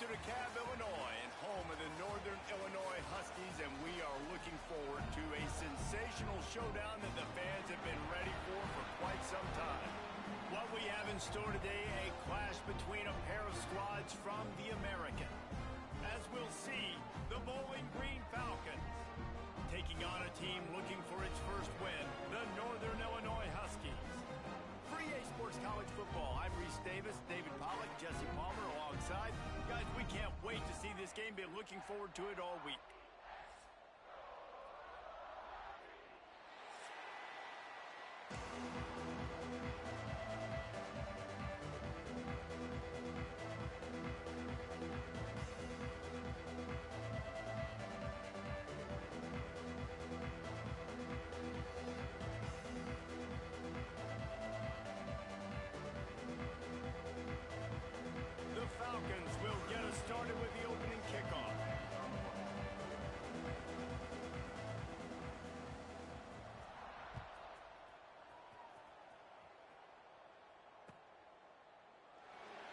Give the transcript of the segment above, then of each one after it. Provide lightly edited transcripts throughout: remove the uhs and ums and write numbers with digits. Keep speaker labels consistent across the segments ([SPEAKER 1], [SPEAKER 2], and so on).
[SPEAKER 1] to DeKalb, Illinois, and home of the Northern Illinois Huskies, and we are looking forward to a sensational showdown that the fans have been ready for quite some time. What we have in store today, a clash between a pair of squads from the American. As we'll see, the Bowling Green Falcons taking on a team looking for its first win, the Northern Illinois Huskies. For EA Sports College Football, I'm Reese Davis, David Pollack, Jesse Palmer alongside. Guys, we can't wait to see this game. Been looking forward to it all week. Falcons will get us started with the opening kickoff.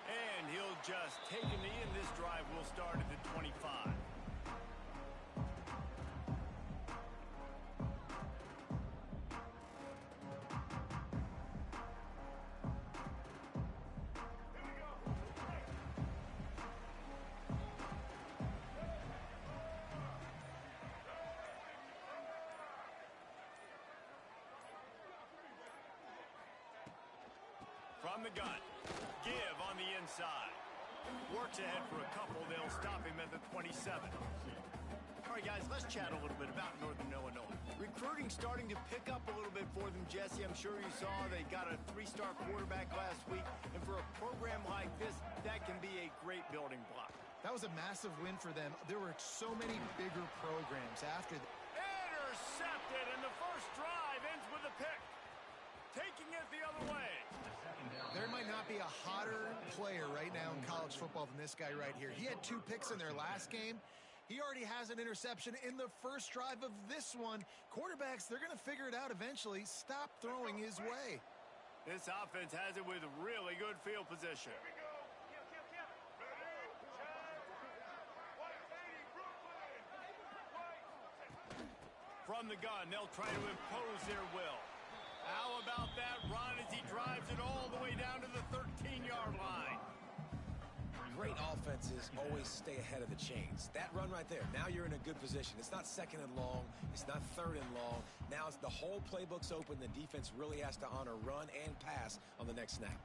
[SPEAKER 1] And he'll just take a knee, and this drive will start at the 25. From the gun, give on the inside. Works ahead for a couple. They'll stop him at the 27. All right, guys, let's chat a little bit about Northern Illinois. Recruiting starting to pick up a little bit for them, Jesse. I'm sure you saw they got a 3-star quarterback last week. And for a program like this, that can be a great building block.
[SPEAKER 2] That was a massive win for them. There were so many bigger programs after that.
[SPEAKER 1] Intercepted, and the first drive ends with a pick. Taking it the other way.
[SPEAKER 2] There might not be a hotter player right now in college football than this guy right here. He had 2 picks in their last game. He already has an interception in the first drive of this one. Quarterbacks, they're going to figure it out eventually. Stop throwing his way.
[SPEAKER 1] This offense has it with really good field position.
[SPEAKER 3] Here we go. Ready, check.
[SPEAKER 1] From the gun, they'll try to impose their will. How about that run as he drives it all the way down to the 13-yard line?
[SPEAKER 4] Great offenses always stay ahead of the chains. That run right there, now you're in a good position. It's not 2nd and long. It's not 3rd and long. Now it's the whole playbook's open. The defense really has to honor run and pass on the next snap.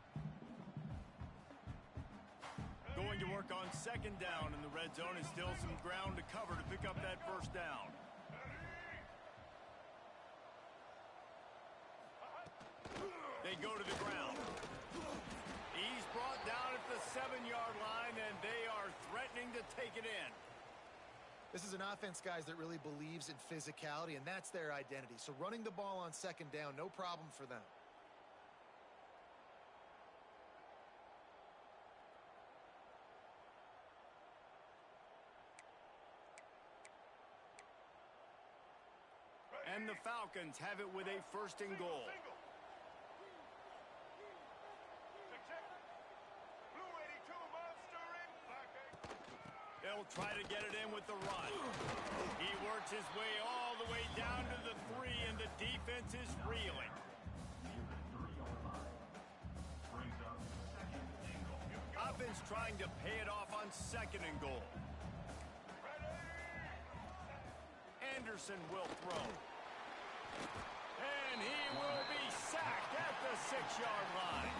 [SPEAKER 1] Going to work on 2nd down in the red zone, and still some ground to cover to pick up that first down. They go to the ground. He's brought down at the 7-yard line, and they are threatening to take it in.
[SPEAKER 2] This is an offense, guys, that really believes in physicality, and that's their identity. So running the ball on 2nd down, no problem for them.
[SPEAKER 1] And the Falcons have it with a 1st and goal. They'll try to get it in with the run. He works his way all the way down to the 3, and the defense is reeling. Offense trying to pay it off on 2nd and goal. Anderson will throw. And he will be sacked at the 6-yard line.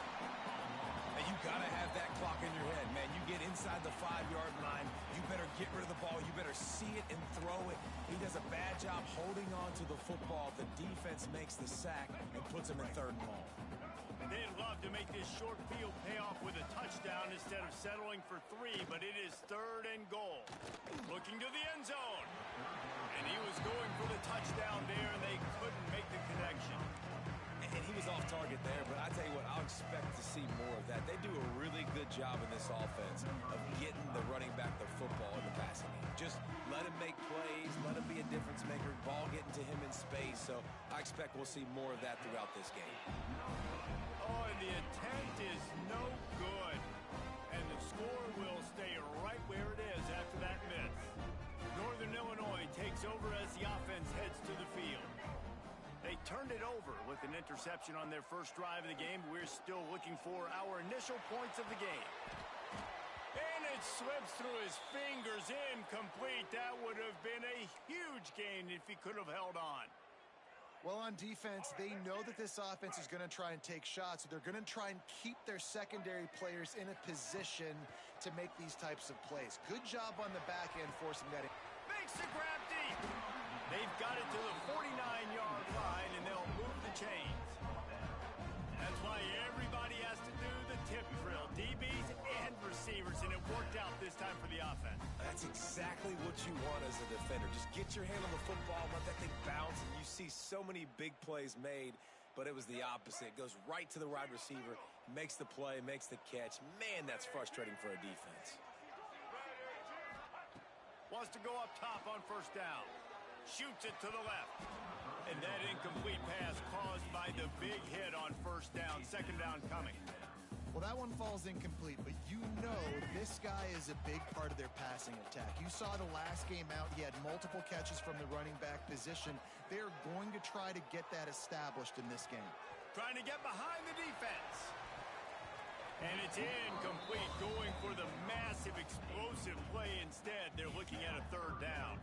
[SPEAKER 4] You got to have that clock in your head, man. You get inside the 5-yard line, you better get rid of the ball. You better see it and throw it. He does a bad job holding on to the football. The defense makes the sack and puts him in 3rd and long.
[SPEAKER 1] They'd love to make this short field pay off with a touchdown instead of settling for 3, but it is 3rd and goal. Looking to the end zone. And he was going for the touchdown there, and they couldn't make the connection.
[SPEAKER 4] And he was off target there, but I tell you what, I'll expect to see more of that. They do a really good job in this offense of getting the running back the football in the passing game. Just let him make plays, let him be a difference maker, ball getting to him in space. So I expect we'll see more of that throughout this game.
[SPEAKER 1] Oh, and the attempt is no good. And and the score will stay right where it is after that miss. Northern Illinois takes over as the offense heads to the field. They turned it over with an interception on their first drive of the game. We're still looking for our initial points of the game. And it slips through his fingers, incomplete. That would have been a huge gain if he could have held on.
[SPEAKER 2] Well, on defense, they know that this offense is going to try and take shots. So they're going to try and keep their secondary players in a position to make these types of plays. Good job on the back end forcing that in.
[SPEAKER 1] Makes the grab deep. They've got it to the 49-yard line, and they'll move the chains. That's why everybody has to do the tip drill, DBs and receivers, and it worked out this time for the offense.
[SPEAKER 4] That's exactly what you want as a defender. Just get your hand on the football, let that thing bounce, and you see so many big plays made, but it was the opposite. It goes right to the wide receiver, makes the play, makes the catch. Man, that's frustrating for a defense.
[SPEAKER 1] Wants to go up top on first down. Shoots it to the left. And that incomplete pass caused by the big hit on first down. Second down coming.
[SPEAKER 2] Well, that one falls incomplete, but you know this guy is a big part of their passing attack. You saw the last game out, he had multiple catches from the running back position. They're going to try to get that established in this game.
[SPEAKER 1] Trying to get behind the defense. And it's incomplete, going for the massive explosive play instead. They're looking at a third down.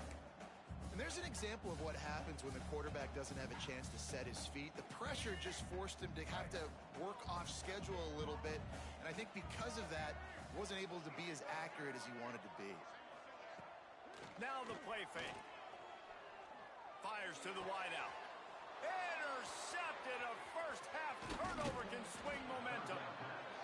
[SPEAKER 2] And there's an example of what happens when the quarterback doesn't have a chance to set his feet. The pressure just forced him to have to work off schedule a little bit. And I think because of that, wasn't able to be as accurate as he wanted to be.
[SPEAKER 1] Now the play fake. Fires to the wideout. Intercepted. A first half turnover can swing momentum.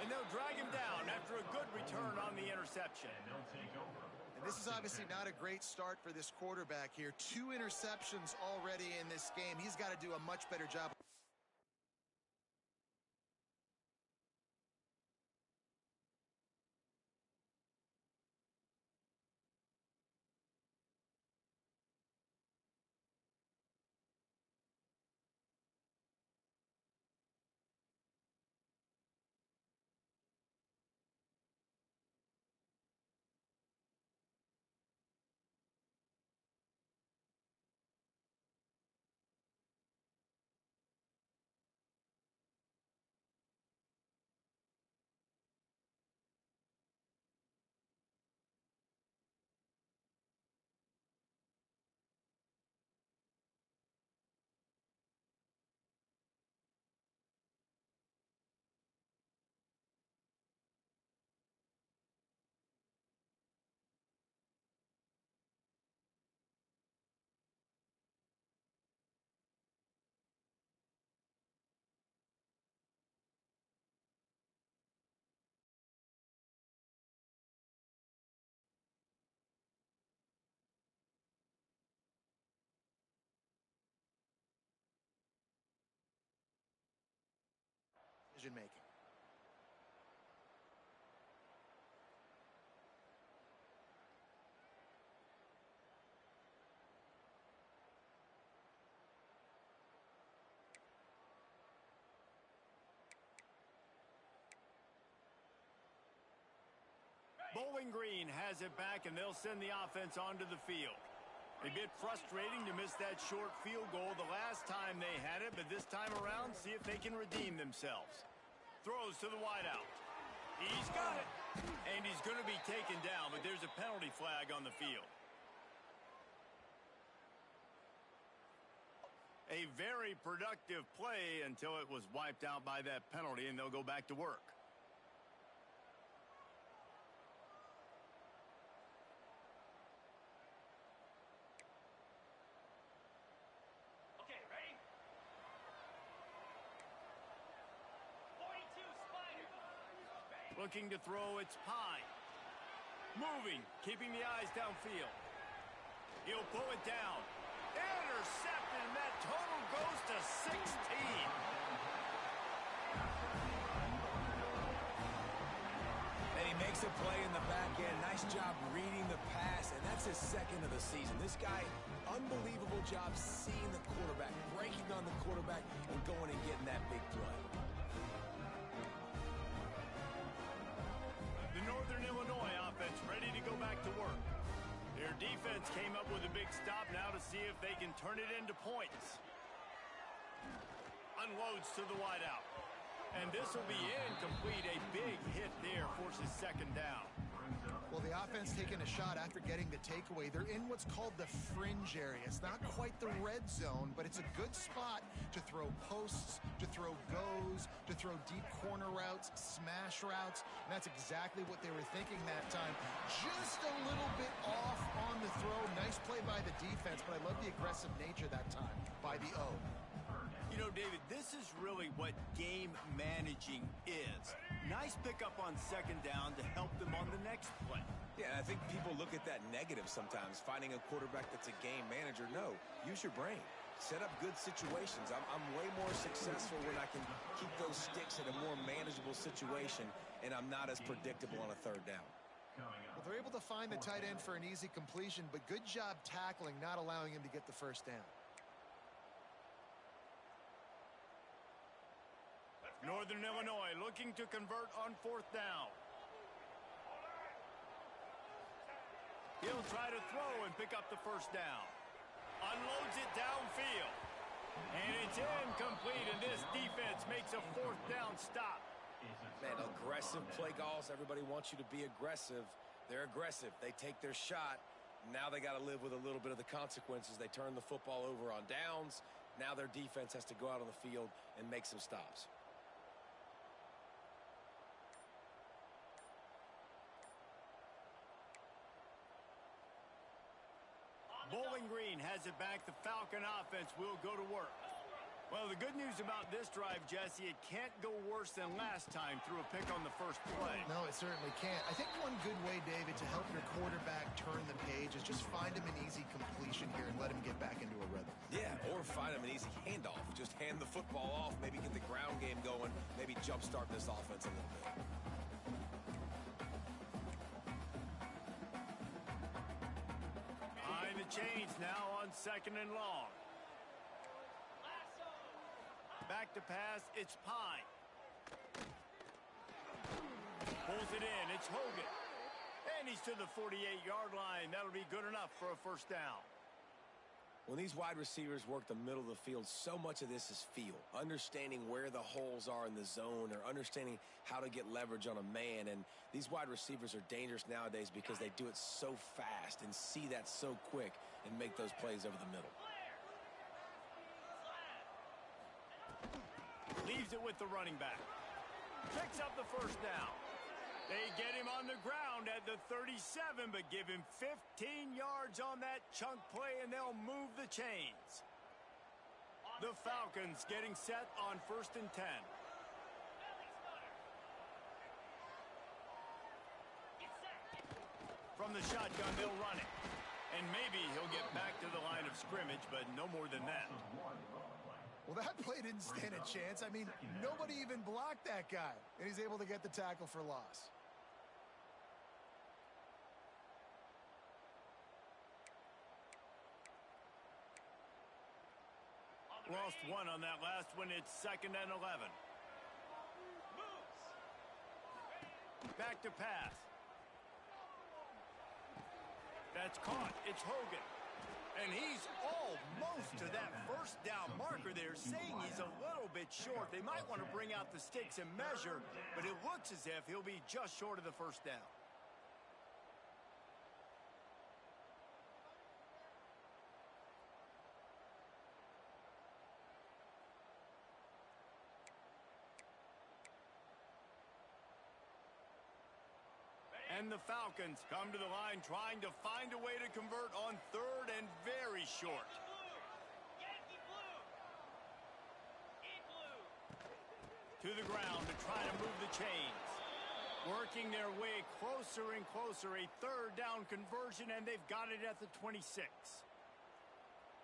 [SPEAKER 1] And they'll drag him down after a good return on the interception.
[SPEAKER 2] And this is obviously not a great start for this quarterback here. 2 interceptions already in this game. He's got to do a much better job. Decision making.
[SPEAKER 1] Bowling Green has it back, and they'll send the offense onto the field. A bit frustrating to miss that short field goal the last time they had it, but this time around, see if they can redeem themselves. Throws to the wideout. He's got it. And he's going to be taken down, but there's a penalty flag on the field. A very productive play until it was wiped out by that penalty, and they'll go back to work. Looking to throw, it's Pine. Moving, keeping the eyes downfield. He'll pull it down. Intercepted, and that total goes to 16.
[SPEAKER 4] And he makes a play in the back end. Nice job reading the pass, and that's his second of the season. This guy, unbelievable job seeing the quarterback, breaking on the quarterback, and going and getting that big play.
[SPEAKER 1] The Northern Illinois offense ready to go back to work. Their defense came up with a big stop now to see if they can turn it into points. Unloads to the wideout. And this will be incomplete. A big hit there forces second down.
[SPEAKER 2] Well, the offense taking a shot after getting the takeaway. They're in what's called the fringe area. It's not quite the red zone, but it's a good spot to throw posts, to throw goes, to throw deep corner routes, smash routes. And that's exactly what they were thinking that time. Just a little bit off on the throw. Nice play by the defense, but I love the aggressive nature that time by the O.
[SPEAKER 1] You know, David, this is really what game managing is. Nice pickup on second down to help them on the next play.
[SPEAKER 4] Yeah, I think people look at that negative sometimes, finding a quarterback that's a game manager. No, use your brain. Set up good situations. I'm way more successful when I can keep those sticks in a more manageable situation, and I'm not as predictable on a third down.
[SPEAKER 2] Well, they're able to find the tight end for an easy completion, but good job tackling, not allowing him to get the first down.
[SPEAKER 1] Northern Illinois looking to convert on fourth down. He'll try to throw and pick up the first down. Unloads it downfield. And it's incomplete, and this defense makes a fourth down stop.
[SPEAKER 4] Man, aggressive play calls. Everybody wants you to be aggressive. They're aggressive. They take their shot. Now they got to live with a little bit of the consequences. They turn the football over on downs. Now their defense has to go out on the field and make some stops.
[SPEAKER 1] Bowling Green has it back. The Falcon offense will go to work. Well, the good news about this drive, Jesse, it can't go worse than last time through a pick on the first play.
[SPEAKER 2] No, it certainly can't. I think one good way, David, to help your quarterback turn the page is just find him an easy completion here and let him get back into a rhythm.
[SPEAKER 4] Yeah, or find him an easy handoff. Just hand the football off, maybe get the ground game going, maybe jumpstart this offense a little bit.
[SPEAKER 1] Behind the chains now on second and long. Back to pass, it's Pine. Pulls it in, it's Hogan. And he's to the 48-yard line. That'll be good enough for a first down.
[SPEAKER 4] When these wide receivers work the middle of the field, so much of this is feel. Understanding where the holes are in the zone or understanding how to get leverage on a man. And these wide receivers are dangerous nowadays because they do it so fast and see that so quick and make those plays over the middle.
[SPEAKER 1] Leaves it with the running back. Picks up the first down. They get him on the ground at the 37, but give him 15 yards on that chunk play, and they'll move the chains. The Falcons getting set on 1st and 10. From the shotgun, they'll run it. And maybe he'll get back to the line of scrimmage, but no more than that.
[SPEAKER 2] Well, that play didn't stand a chance. I mean, nobody even blocked that guy, and he's able to get the tackle for loss.
[SPEAKER 1] Lost one on that last one. It's 2nd and 11. Back to pass. That's caught. It's Hogan. And he's almost to that first down marker there, saying he's a little bit short. They might want to bring out the sticks and measure, but it looks as if he'll be just short of the first down. And the Falcons come to the line trying to find a way to convert on 3rd and very short. To the ground to try to move the chains. Working their way closer and closer. A 3rd down conversion, and they've got it at the 26.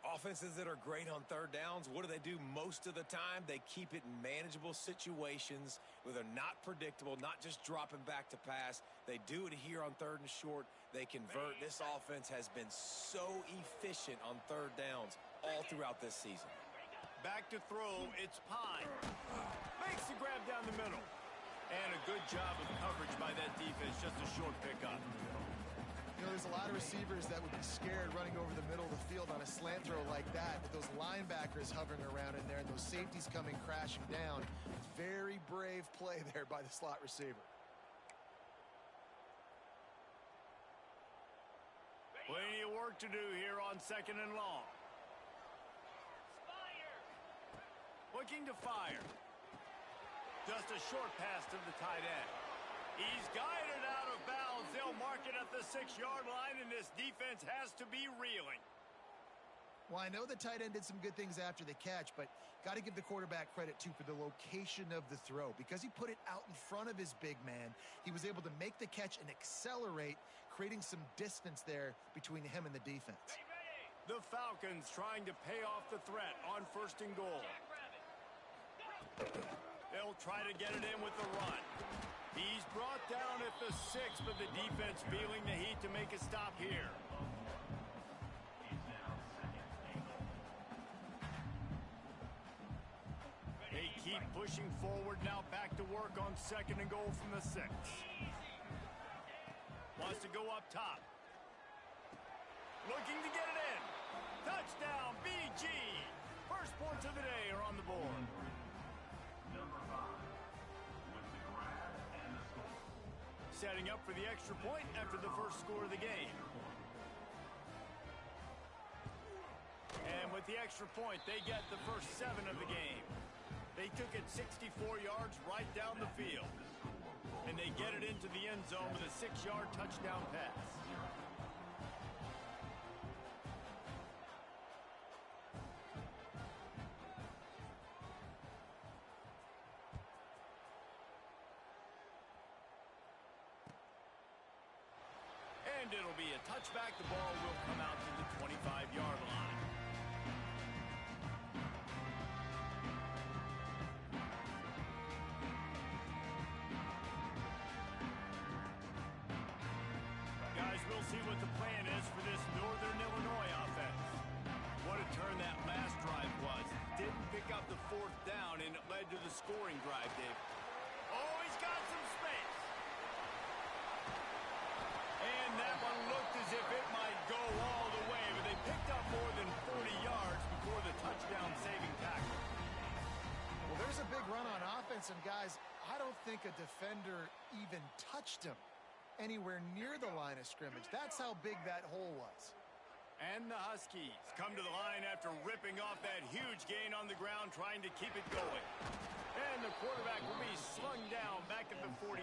[SPEAKER 4] Offenses that are great on 3rd downs, what do? Most of the time, they keep it in manageable situations where they're not predictable, not just dropping back to pass. They do it here on 3rd and short. They convert. This offense has been so efficient on 3rd downs all throughout this season.
[SPEAKER 1] Back to throw, it's Pine. Makes the grab down the middle. And a good job of coverage by that defense, just a short pickup.
[SPEAKER 2] You know, there's a lot of receivers that would be scared running over the middle of the field on a slant throw like that, with those linebackers hovering around in there and those safeties coming crashing down. Very brave play there by the slot receiver.
[SPEAKER 1] Plenty of work to do here on 2nd and long. Looking to fire. Just a short pass to the tight end. He's guided out of bounds. They'll mark it at the 6-yard line, and this defense has to be reeling.
[SPEAKER 2] Well, I know the tight end did some good things after the catch, but got to give the quarterback credit, too, for the location of the throw. Because he put it out in front of his big man, he was able to make the catch and accelerate, creating some distance there between him and the defense.
[SPEAKER 1] The Falcons trying to pay off the threat on 1st and goal. They'll try to get it in with the run. He's brought down at the 6, but the defense feeling the heat to make a stop here. They keep pushing forward now, back to work on 2nd and goal from the 6. Wants to go up top. Looking to get it in. Touchdown, BG. First points of the day are on the board. Setting up for the extra point after the first score of the game. And with the extra point, they get the first 7 of the game. They took it 64 yards right down the field. And they get it into the end zone with a 6-yard touchdown pass. And it'll be a touchback. The ball will come out to the 25-yard line. Guys, we'll see what the plan is for this Northern Illinois offense. What a turn that last drive was. Didn't pick up the 4th down, and it led to the scoring drive, Dave. Oh, he's got some space. And that one looked as if it might go all the way, but they picked up more than 40 yards before the touchdown-saving tackle.
[SPEAKER 2] Well, there's a big run on offense, and guys, I don't think a defender even touched him anywhere near the line of scrimmage. That's how big that hole was.
[SPEAKER 1] And the Huskies come to the line after ripping off that huge gain on the ground, trying to keep it going. And the quarterback will be slung down back at the 43.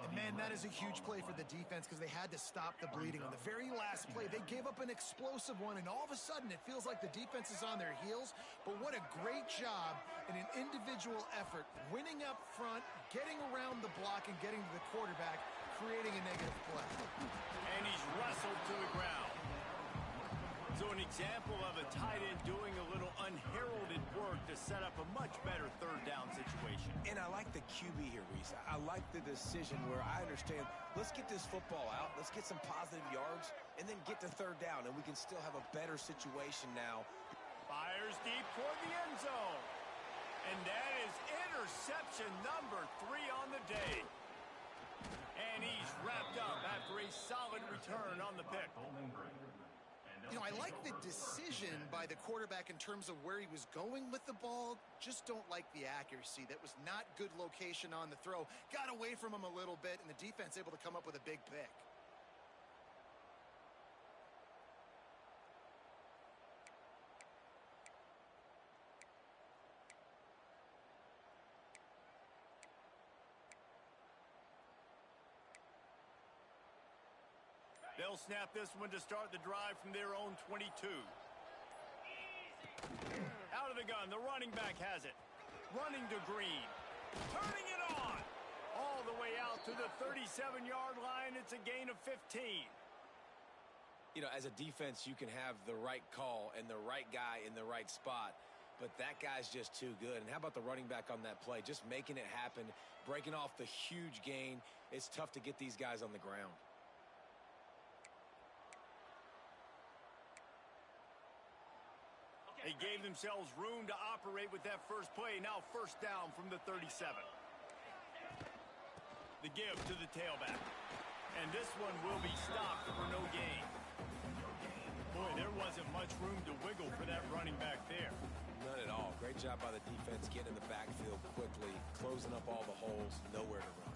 [SPEAKER 2] And man, that is a huge play for the defense because they had to stop the bleeding. On the very last play, they gave up an explosive one, and all of a sudden it feels like the defense is on their heels. But what a great job in an individual effort, winning up front, getting around the block, and getting to the quarterback, creating a negative play.
[SPEAKER 1] And he's wrestled to the ground. So an example of a tight end doing a little unheralded work to set up a much better 3rd down situation.
[SPEAKER 4] And I like the QB here, Reese. I like the decision where I understand, let's get this football out, let's get some positive yards, and then get to 3rd down, and we can still have a better situation now.
[SPEAKER 1] Fires deep toward the end zone. And that is interception number 3 on the day. And he's wrapped up after a solid return on the pick.
[SPEAKER 2] You know, I like the decision by the quarterback in terms of where he was going with the ball. Just don't like the accuracy. That was not good location on the throw. Got away from him a little bit, and the defense able to come up with a big pick.
[SPEAKER 1] They'll snap this one to start the drive from their own 22. Out of the gun, the running back has it. Running to Green. Turning it on. All the way out to the 37-yard line. It's a gain of 15.
[SPEAKER 4] You know, as a defense, you can have the right call and the right guy in the right spot, but that guy's just too good. And how about the running back on that play? Just making it happen, breaking off the huge gain. It's tough to get these guys on the ground.
[SPEAKER 1] They gave themselves room to operate with that first play. Now 1st down from the 37. The give to the tailback. And this one will be stopped for no gain. Boy, there wasn't much room to wiggle for that running back there.
[SPEAKER 4] None at all. Great job by the defense getting in the backfield quickly, closing up all the holes, nowhere to run.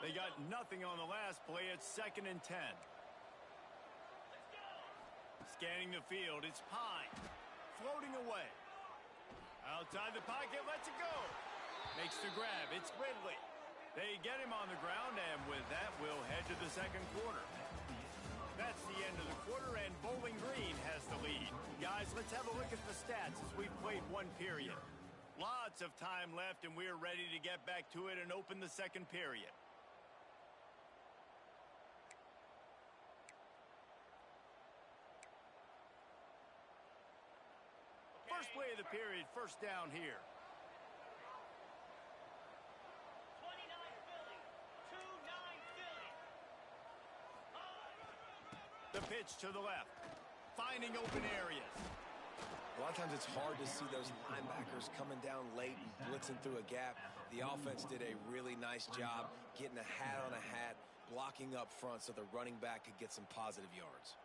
[SPEAKER 1] They got nothing on the last play. It's 2nd and 10. Scanning the field, it's Pine. Floating away. Outside the pocket, lets it go. Makes the grab, it's Ridley. They get him on the ground, and with that, we'll head to the second quarter. That's the end of the quarter, and Bowling Green has the lead. Guys, let's have a look at the stats as we've played one period. Lots of time left, and we're ready to get back to it and open the second period. First play of the period, first down here.
[SPEAKER 3] 29 Philly. 2-9 Philly.
[SPEAKER 1] The pitch to the left. Finding open areas.
[SPEAKER 4] A lot of times it's hard to see those linebackers coming down late and blitzing through a gap. The offense did a really nice job getting a hat on a hat, blocking up front so the running back could get some positive yards.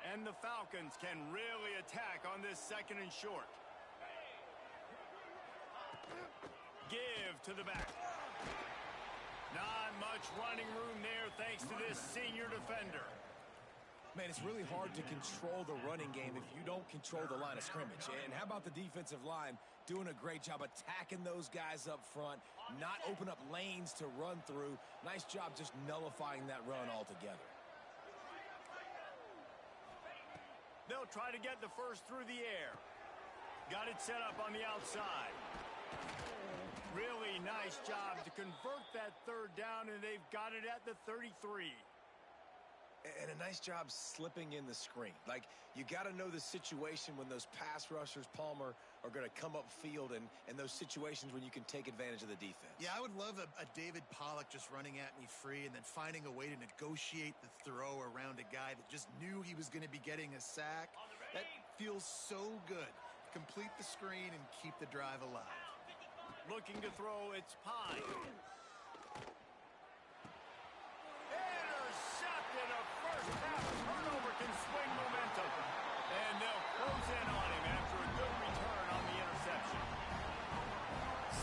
[SPEAKER 1] And the Falcons can really attack on this 2nd and short. Give to the back. Not much running room there thanks to this senior defender.
[SPEAKER 5] Man, it's really hard to control the running game if you don't control the line of scrimmage. And how about the defensive line doing a great job attacking those guys up front, not open up lanes to run through. Nice job just nullifying that run altogether.
[SPEAKER 1] They'll try to get the first through the air. Got it set up on the outside. Really nice job to convert that 3rd down, and they've got it at the 33.
[SPEAKER 4] And a nice job slipping in the screen. Like, you got to know the situation when those pass rushers, Palmer, are going to come up field and those situations when you can take advantage of the defense.
[SPEAKER 2] Yeah, I would love a David Pollock just running at me free and then finding a way to negotiate the throw around a guy that just knew he was going to be getting a sack. That feels so good. Complete the screen and keep the drive alive.
[SPEAKER 1] Looking to throw, it's Pine. Intercepted. A first half turnover can swing momentum. And they'll close in on him after a good return on the interception.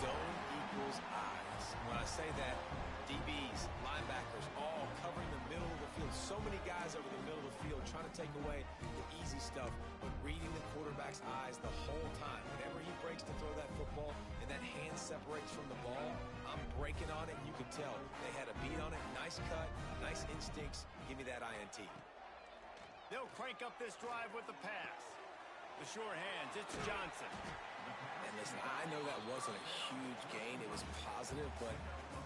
[SPEAKER 4] Zone equals eyes. When I say that, DBs, linebackers, all covering the middle of the field. So many guys over the middle of the field trying to take away the easy stuff, but reading the quarterback's eyes the whole time. Whenever he breaks to throw that football and that hand separates from the ball, I'm breaking on it. You could tell they had a beat on it. Nice cut, nice instincts. Give me that INT.
[SPEAKER 1] They'll crank up this drive with the pass. The sure hands, it's Johnson.
[SPEAKER 4] And listen, I know that wasn't a huge gain. It was positive, but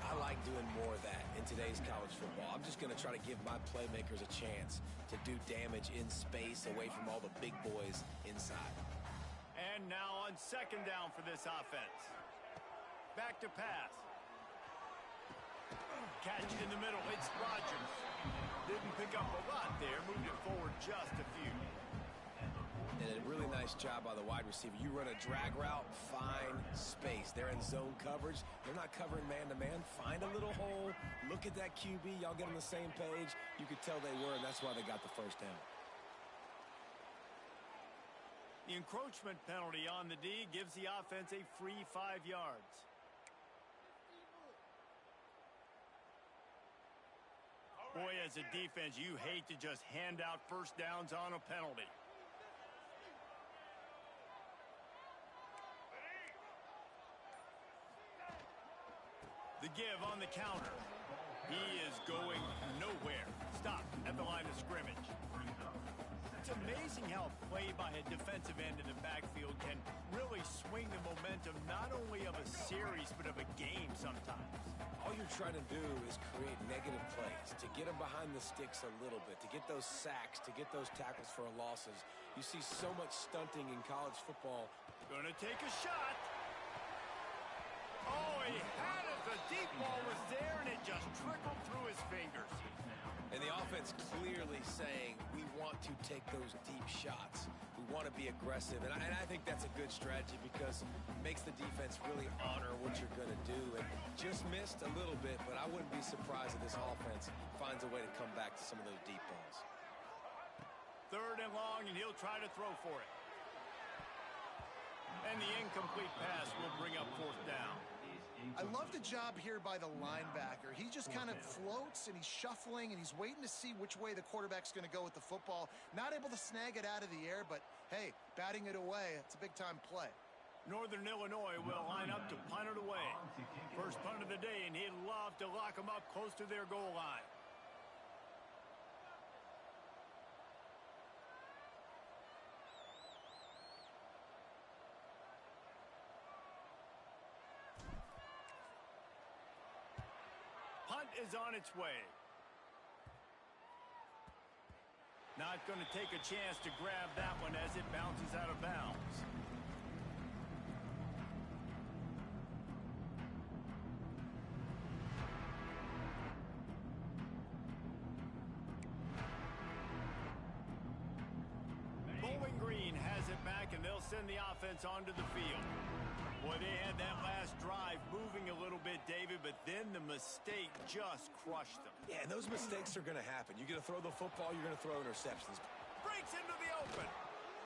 [SPEAKER 4] I like doing more of that in today's college football. I'm just going to try to give my playmakers a chance to do damage in space away from all the big boys inside.
[SPEAKER 1] And now on 2nd down for this offense. Back to pass. Catch in the middle, it's Rodgers. Didn't pick up a lot there, moved it forward just a few.
[SPEAKER 4] And a really nice job by the wide receiver. You run a drag route, find space. They're in zone coverage. They're not covering man-to-man. Find a little hole. Look at that QB. Y'all get on the same page. You could tell they were, and that's why they got the first down.
[SPEAKER 1] The encroachment penalty on the D gives the offense a free 5 yards. Boy, as a defense, you hate to just hand out first downs on a penalty. The give on the counter. He is going nowhere. Stop at the line of scrimmage. It's amazing how play by a defensive end in the backfield can really swing the momentum not only of a series but of a game sometimes.
[SPEAKER 4] All you're trying to do is create negative plays, to get them behind the sticks a little bit, to get those sacks, to get those tackles for losses. You see so much stunting in college football.
[SPEAKER 1] Gonna take a shot. Oh, he had it. The deep ball was there, and it just trickled through his fingers.
[SPEAKER 5] And the offense clearly saying we want to take those deep shots. We want to be aggressive. And I think that's a good strategy because it makes the defense really honor what you're going to do. And just missed a little bit, but I wouldn't be surprised if this offense finds a way to come back to some of those deep balls.
[SPEAKER 1] 3rd and long, and he'll try to throw for it. And the incomplete pass will bring up 4th down.
[SPEAKER 2] I love the job here by the linebacker. He just kind of floats, and he's shuffling, and he's waiting to see which way the quarterback's going to go with the football. Not able to snag it out of the air, but, hey, batting it away, it's a big-time play.
[SPEAKER 1] Northern Illinois will line up to punt it away. First punt of the day, and he'd love to lock them up close to their goal line. Punt is on its way. Not going to take a chance to grab that one as it bounces out of bounds. Bowling Green has it back, and they'll send the offense onto the field. Boy, they had that last drive moving a little bit, David, but then the mistake just crushed them.
[SPEAKER 5] Yeah, and those mistakes are going to happen. You're going to throw the football, you're going to throw interceptions.
[SPEAKER 1] Breaks into the open.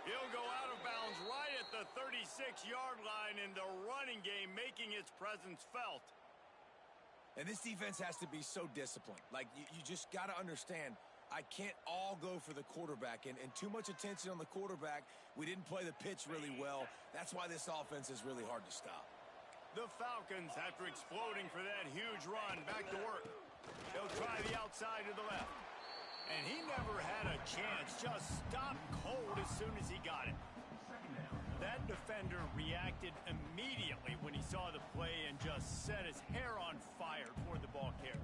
[SPEAKER 1] He'll go out of bounds right at the 36-yard line in the running game, making its presence felt.
[SPEAKER 5] And this defense has to be so disciplined. Like, you just got to understand, I can't all go for the quarterback, and too much attention on the quarterback. We didn't play the pitch really well. That's why this offense is really hard to stop.
[SPEAKER 1] The Falcons, after exploding for that huge run, back to work. They'll try the outside to the left. And he never had a chance, just stopped cold as soon as he got it. That defender reacted immediately when he saw the play and just set his hair on fire toward the ball carrier.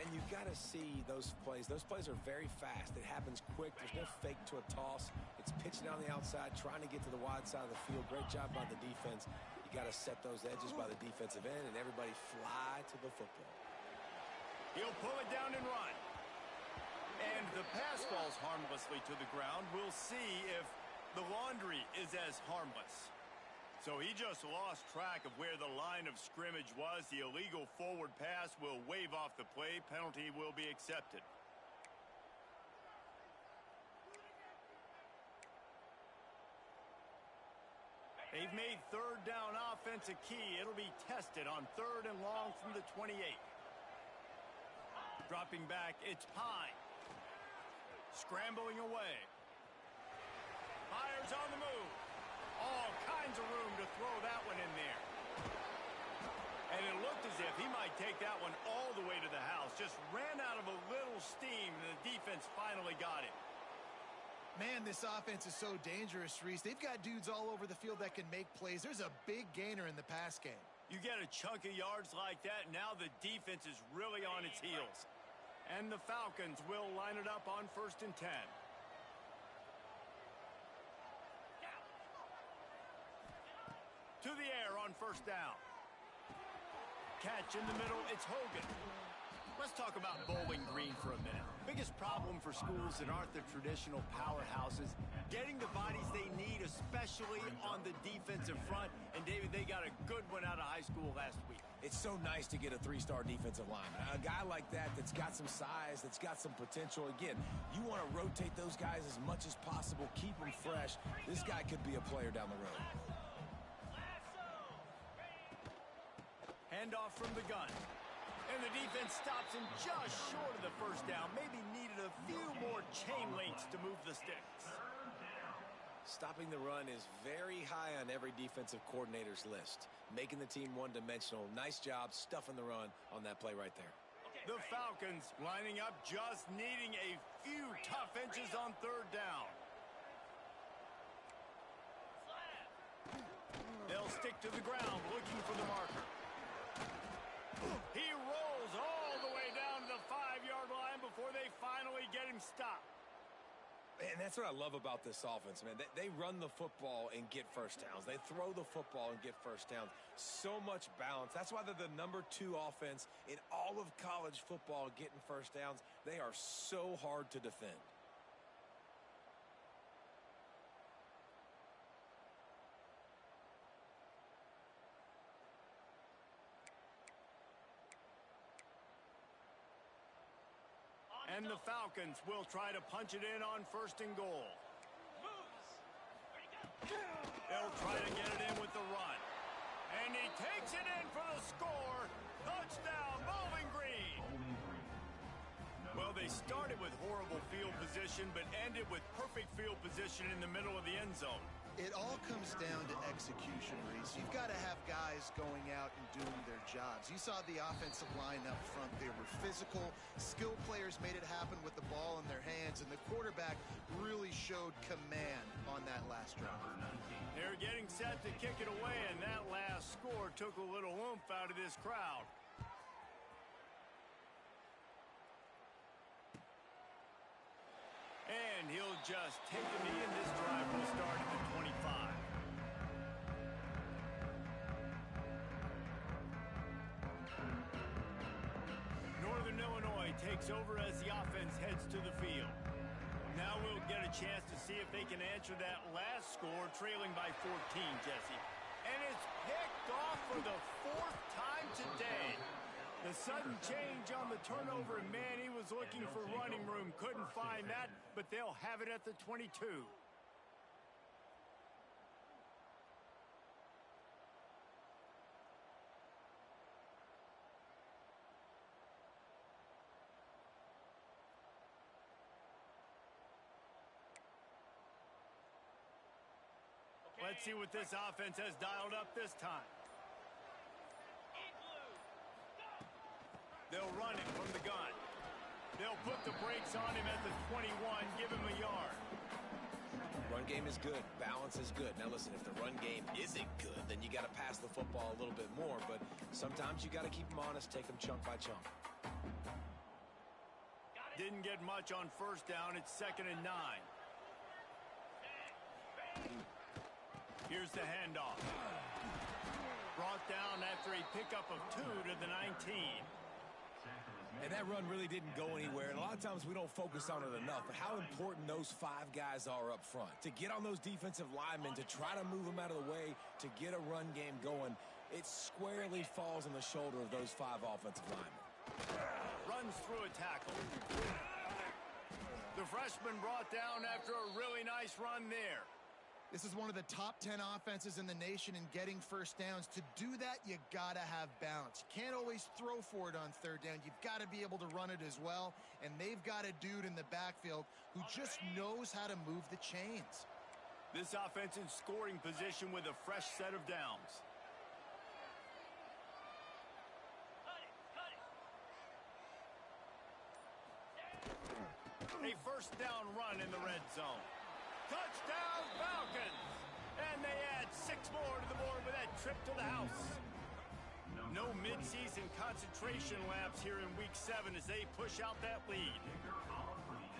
[SPEAKER 5] And you've got to see those plays. Those plays are very fast. It happens quick. There's no fake to a toss. It's pitching down the outside, trying to get to the wide side of the field. Great job by the defense. You got to set those edges by the defensive end, and everybody fly to the football.
[SPEAKER 1] He'll pull it down and run. And the pass falls harmlessly to the ground. We'll see if the laundry is as harmless. So he just lost track of where the line of scrimmage was. The illegal forward pass will wave off the play. Penalty will be accepted. They've made 3rd down offense a key. It'll be tested on 3rd and long from the 28. Dropping back, it's Pine. Scrambling away. Fires on the move. All kinds of room to throw that one in there. And it looked as if he might take that one all the way to the house. Just ran out of a little steam, and the defense finally got it.
[SPEAKER 2] Man, this offense is so dangerous, Reese. They've got dudes all over the field that can make plays. There's a big gainer in the pass game.
[SPEAKER 1] You get a chunk of yards like that, now the defense is really on its heels. And the Falcons will line it up on 1st and 10. To the air on 1st down. Catch in the middle, it's Hogan. Let's talk about Bowling Green for a minute. Biggest problem for schools that aren't the traditional powerhouses, getting the bodies they need, especially on the defensive front. And, David, they got a good one out of high school last week.
[SPEAKER 5] It's so nice to get a 3-star defensive lineman. A guy like that's got some size, that's got some potential. Again, you want to rotate those guys as much as possible, keep them fresh. This guy could be a player down the road.
[SPEAKER 1] Handoff from the gun. And the defense stops him just short of the 1st down. Maybe needed a few more chain links to move the sticks.
[SPEAKER 5] Stopping the run is very high on every defensive coordinator's list. Making the team one-dimensional. Nice job stuffing the run on that play right there.
[SPEAKER 1] The Falcons lining up, just needing a few tough inches on 3rd down. They'll stick to the ground, looking for the marker. He rolls all the way down to the 5-yard line before they finally get him stopped.
[SPEAKER 5] And that's what I love about this offense, man. They run the football and get first downs. They throw the football and get first downs. So much balance. That's why they're the #2 offense in all of college football getting first downs. They are so hard to defend.
[SPEAKER 1] And the Falcons will try to punch it in on 1st and goal. They'll try to get it in with the run. And he takes it in for the score. Touchdown, Bowling Green. Well, they started with horrible field position, but ended with perfect field position in the middle of the end zone.
[SPEAKER 2] It all comes down to execution, Reese. You've got to have guys going out and doing their jobs. You saw the offensive line up front. They were physical. Skilled players made it happen with the ball in their hands, and the quarterback really showed command on that last drive.
[SPEAKER 1] They're getting set to kick it away, and that last score took a little oomph out of this crowd. And he'll just take the knee, and this drive will start at the 25. Northern Illinois takes over as the offense heads to the field. Now we'll get a chance to see if they can answer that last score, trailing by 14, Jesse. And it's picked off for the 4th time today. The sudden change on the turnover, and man, he was looking for running room. Couldn't find that, but they'll have it at the 22. Let's see what this offense has dialed up this time. They'll run it from the gun. They'll put the brakes on him at the 21, give him a yard.
[SPEAKER 5] Run game is good. Balance is good. Now listen, if the run game isn't good, then you got to pass the football a little bit more. But sometimes you got to keep them honest, take them chunk by chunk.
[SPEAKER 1] Didn't get much on 1st down. It's 2nd and 9. Here's the handoff. Brought down after a pickup of 2 to the 19.
[SPEAKER 5] And that run really didn't go anywhere. And a lot of times we don't focus on it enough. But how important those 5 guys are up front. To get on those defensive linemen, to try to move them out of the way, to get a run game going, it squarely falls on the shoulder of those 5 offensive linemen.
[SPEAKER 1] Runs through a tackle. The freshman brought down after a really nice run there.
[SPEAKER 2] This is one of the top 10 offenses in the nation in getting first downs. To do that, you got to have balance. You can't always throw for it on 3rd down. You've got to be able to run it as well. And they've got a dude in the backfield who just knows how to move the chains.
[SPEAKER 1] This offense in scoring position with a fresh set of downs. A 1st down run in the red zone. Touchdown, Falcons! And they add 6 more to the board with that trip to the house. No midseason concentration laps here in Week 7 as they push out that lead.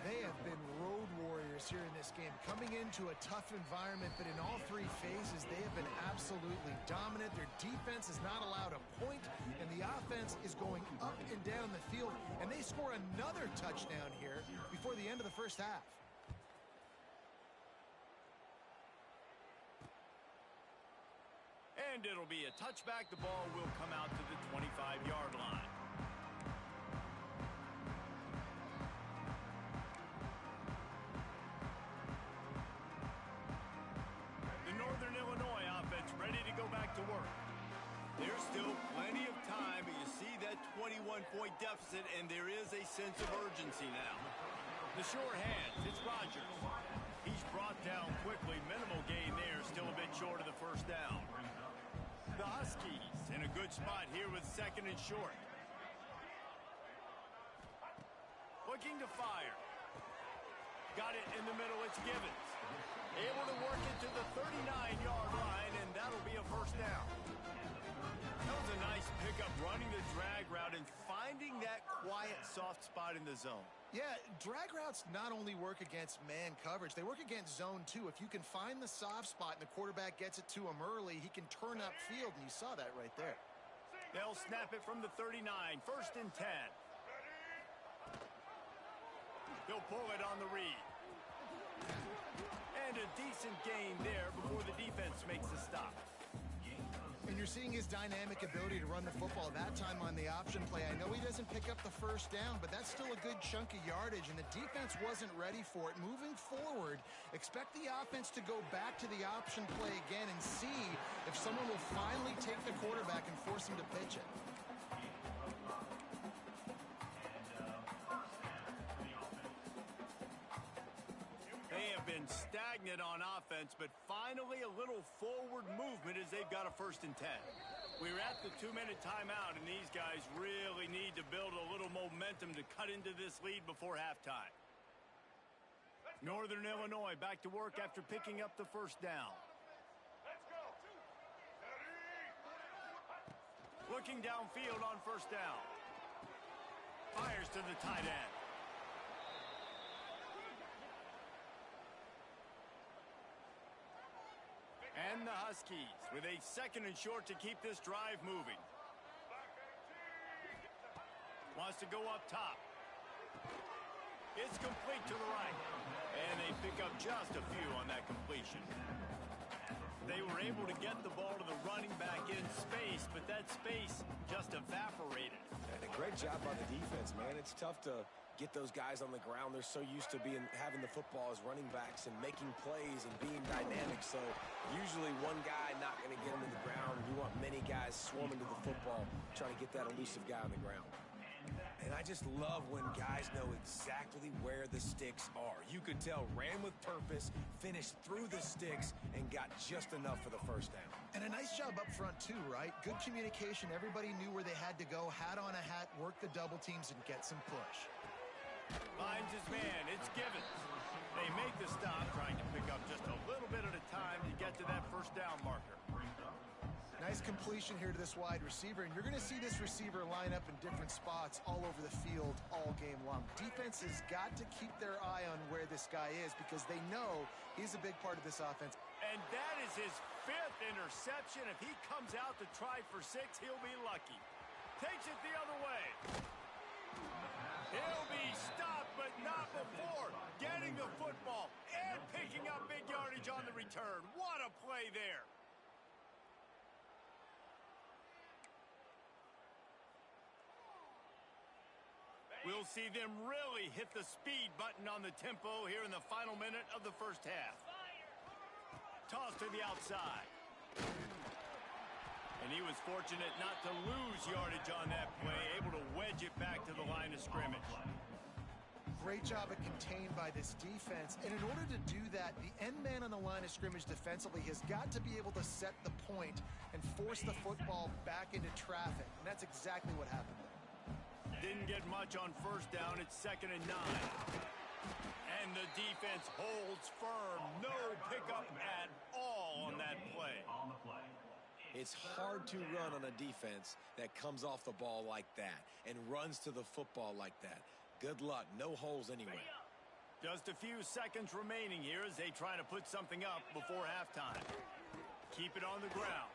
[SPEAKER 2] They have been road warriors here in this game, coming into a tough environment, but in all 3 phases, they have been absolutely dominant. Their defense has not allowed a point, and the offense is going up and down the field, and they score another touchdown here before the end of the 1st half.
[SPEAKER 1] And it'll be a touchback. The ball will come out to the 25-yard line. The Northern Illinois offense ready to go back to work. There's still plenty of time, but you see that 21-point deficit, and there is a sense of urgency now. The sure hands, it's Rogers. He's brought down quickly. Minimal gain there, still a bit short of the 1st down. The Huskies in a good spot here with 2nd and short. Looking to fire. Got it in the middle, it's Gibbons. Able to work it to the 39-yard line, and that'll be a 1st down. That was a nice pickup running the drag route and finding that quiet, soft spot in the zone.
[SPEAKER 2] Yeah, drag routes not only work against man coverage, they work against zone too. If you can find the soft spot and the quarterback gets it to him early, he can turn upfield, and you saw that right there.
[SPEAKER 1] They'll snap it from the 39, 1st and 10. He'll pull it on the read. And a decent gain there before the defense makes the stop.
[SPEAKER 2] And you're seeing his dynamic ability to run the football. That time on the option play, I know he doesn't pick up the first down, but that's still a good chunk of yardage, and the defense wasn't ready for it. Moving forward, expect the offense to go back to the option play again and see if someone will finally take the quarterback and force him to pitch it.
[SPEAKER 1] They have been stagnant on offense, but finally a little forward movement as they've got a 1st and 10. We're at the 2-minute timeout, and these guys really need to build a little momentum to cut into this lead before halftime. Northern Illinois back to work after picking up the first down. Looking downfield on 1st down. Fires to the tight end. And the Huskies with a 2nd and short to keep this drive moving. Wants to go up top. It's complete to the right. And they pick up just a few on that completion. They were able to get the ball to the running back in space, but that space just evaporated.
[SPEAKER 5] And a great job by the defense, man. It's tough to get those guys on the ground. They're so used to having the football as running backs and making plays and being dynamic. So usually one guy not going to get them to the ground. You want many guys swarming to the football, trying to get that elusive guy on the ground. And I just love when guys know exactly where the sticks are. You could tell ran with purpose, finished through the sticks, and got just enough for the first down.
[SPEAKER 2] And a nice job up front too, right? Good communication. Everybody knew where they had to go. Hat on a hat, work the double teams, and get some push.
[SPEAKER 1] Finds his man. It's Givens. They make the stop, trying to pick up just a little bit at a time to get to that first down marker.
[SPEAKER 2] Nice completion here to this wide receiver, and you're going to see this receiver line up in different spots all over the field all game long. Defense has got to keep their eye on where this guy is because they know he's a big part of this offense.
[SPEAKER 1] And that is his 5th interception. If he comes out to try for 6, he'll be lucky. Takes it the other way. He'll be stopped, but not before getting the football and picking up big yardage on the return. What a play there. We'll see them really hit the speed button on the tempo here in the final minute of the first half. Toss to the outside. And he was fortunate not to lose yardage on that play, able to wedge it back to the line of scrimmage.
[SPEAKER 2] Great job at contained by this defense. And in order to do that, the end man on the line of scrimmage defensively has got to be able to set the point and force the football back into traffic. And that's exactly what happened there.
[SPEAKER 1] Didn't get much on first down. It's 2nd and 9. And the defense holds firm. No pickup at all on that play.
[SPEAKER 5] It's hard to run on a defense that comes off the ball like that and runs to the football like that. Good luck. No holes anywhere.
[SPEAKER 1] Just a few seconds remaining here as they try to put something up before halftime. Keep it on the ground.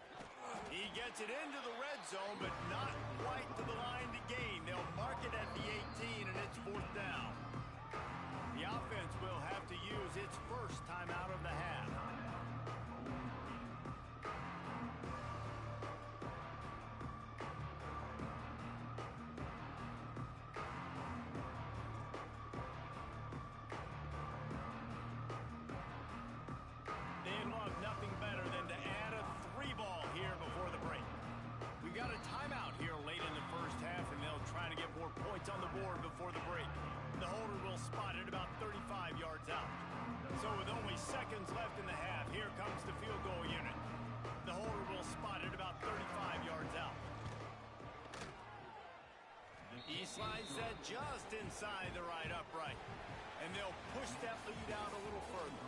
[SPEAKER 1] He gets it into the red zone, but not quite to the line to gain. They'll mark it at the 18, and it's 4th down. The offense will have to use its first timeout of the half. They'd love nothing better than to add a 3-ball here before the break. We got a timeout here late in the first half, and they'll try to get more points on the board before the break. The holder will spot it about 35 yards out. So with only seconds left in the half, here comes the field goal unit. The holder will spot it about 35 yards out. He slides that just inside the right upright. And they'll push that lead out a little further.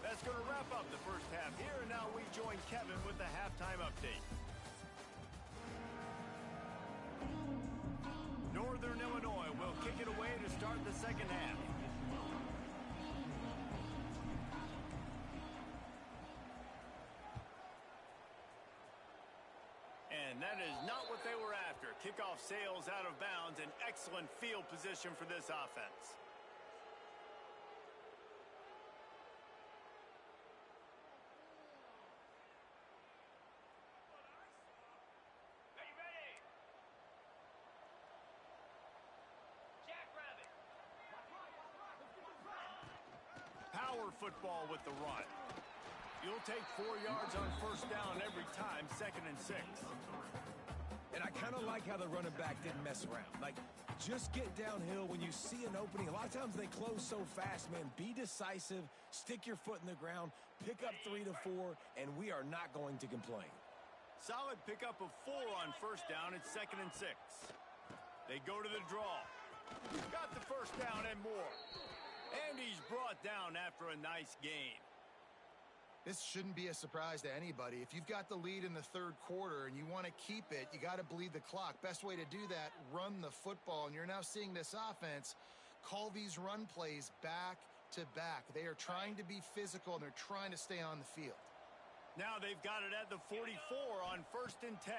[SPEAKER 1] That's going to wrap up the first half here, and now we join Kevin with the halftime update. Northern Illinois will kick it away to start the second half. And that is not what they were after. Kickoff sails out of bounds. An excellent field position for this offense. Power football with the run. You'll take 4 yards on first down every time, 2nd and 6.
[SPEAKER 5] And I kind of like how the running back didn't mess around. Like, just get downhill when you see an opening. A lot of times they close so fast, man. Be decisive, stick your foot in the ground, pick up 3 to 4, and we are not going to complain.
[SPEAKER 1] Solid pickup of 4 on first down. It's 2nd and 6. They go to the draw. Got the first down and more. And he's brought down after a nice gain.
[SPEAKER 2] This shouldn't be a surprise to anybody. If you've got the lead in the third quarter and you want to keep it, you got to bleed the clock. Best way to do that, run the football. And you're now seeing this offense call these run plays back to back. They are trying to be physical, and they're trying to stay on the field.
[SPEAKER 1] Now they've got it at the 44 on 1st and 10.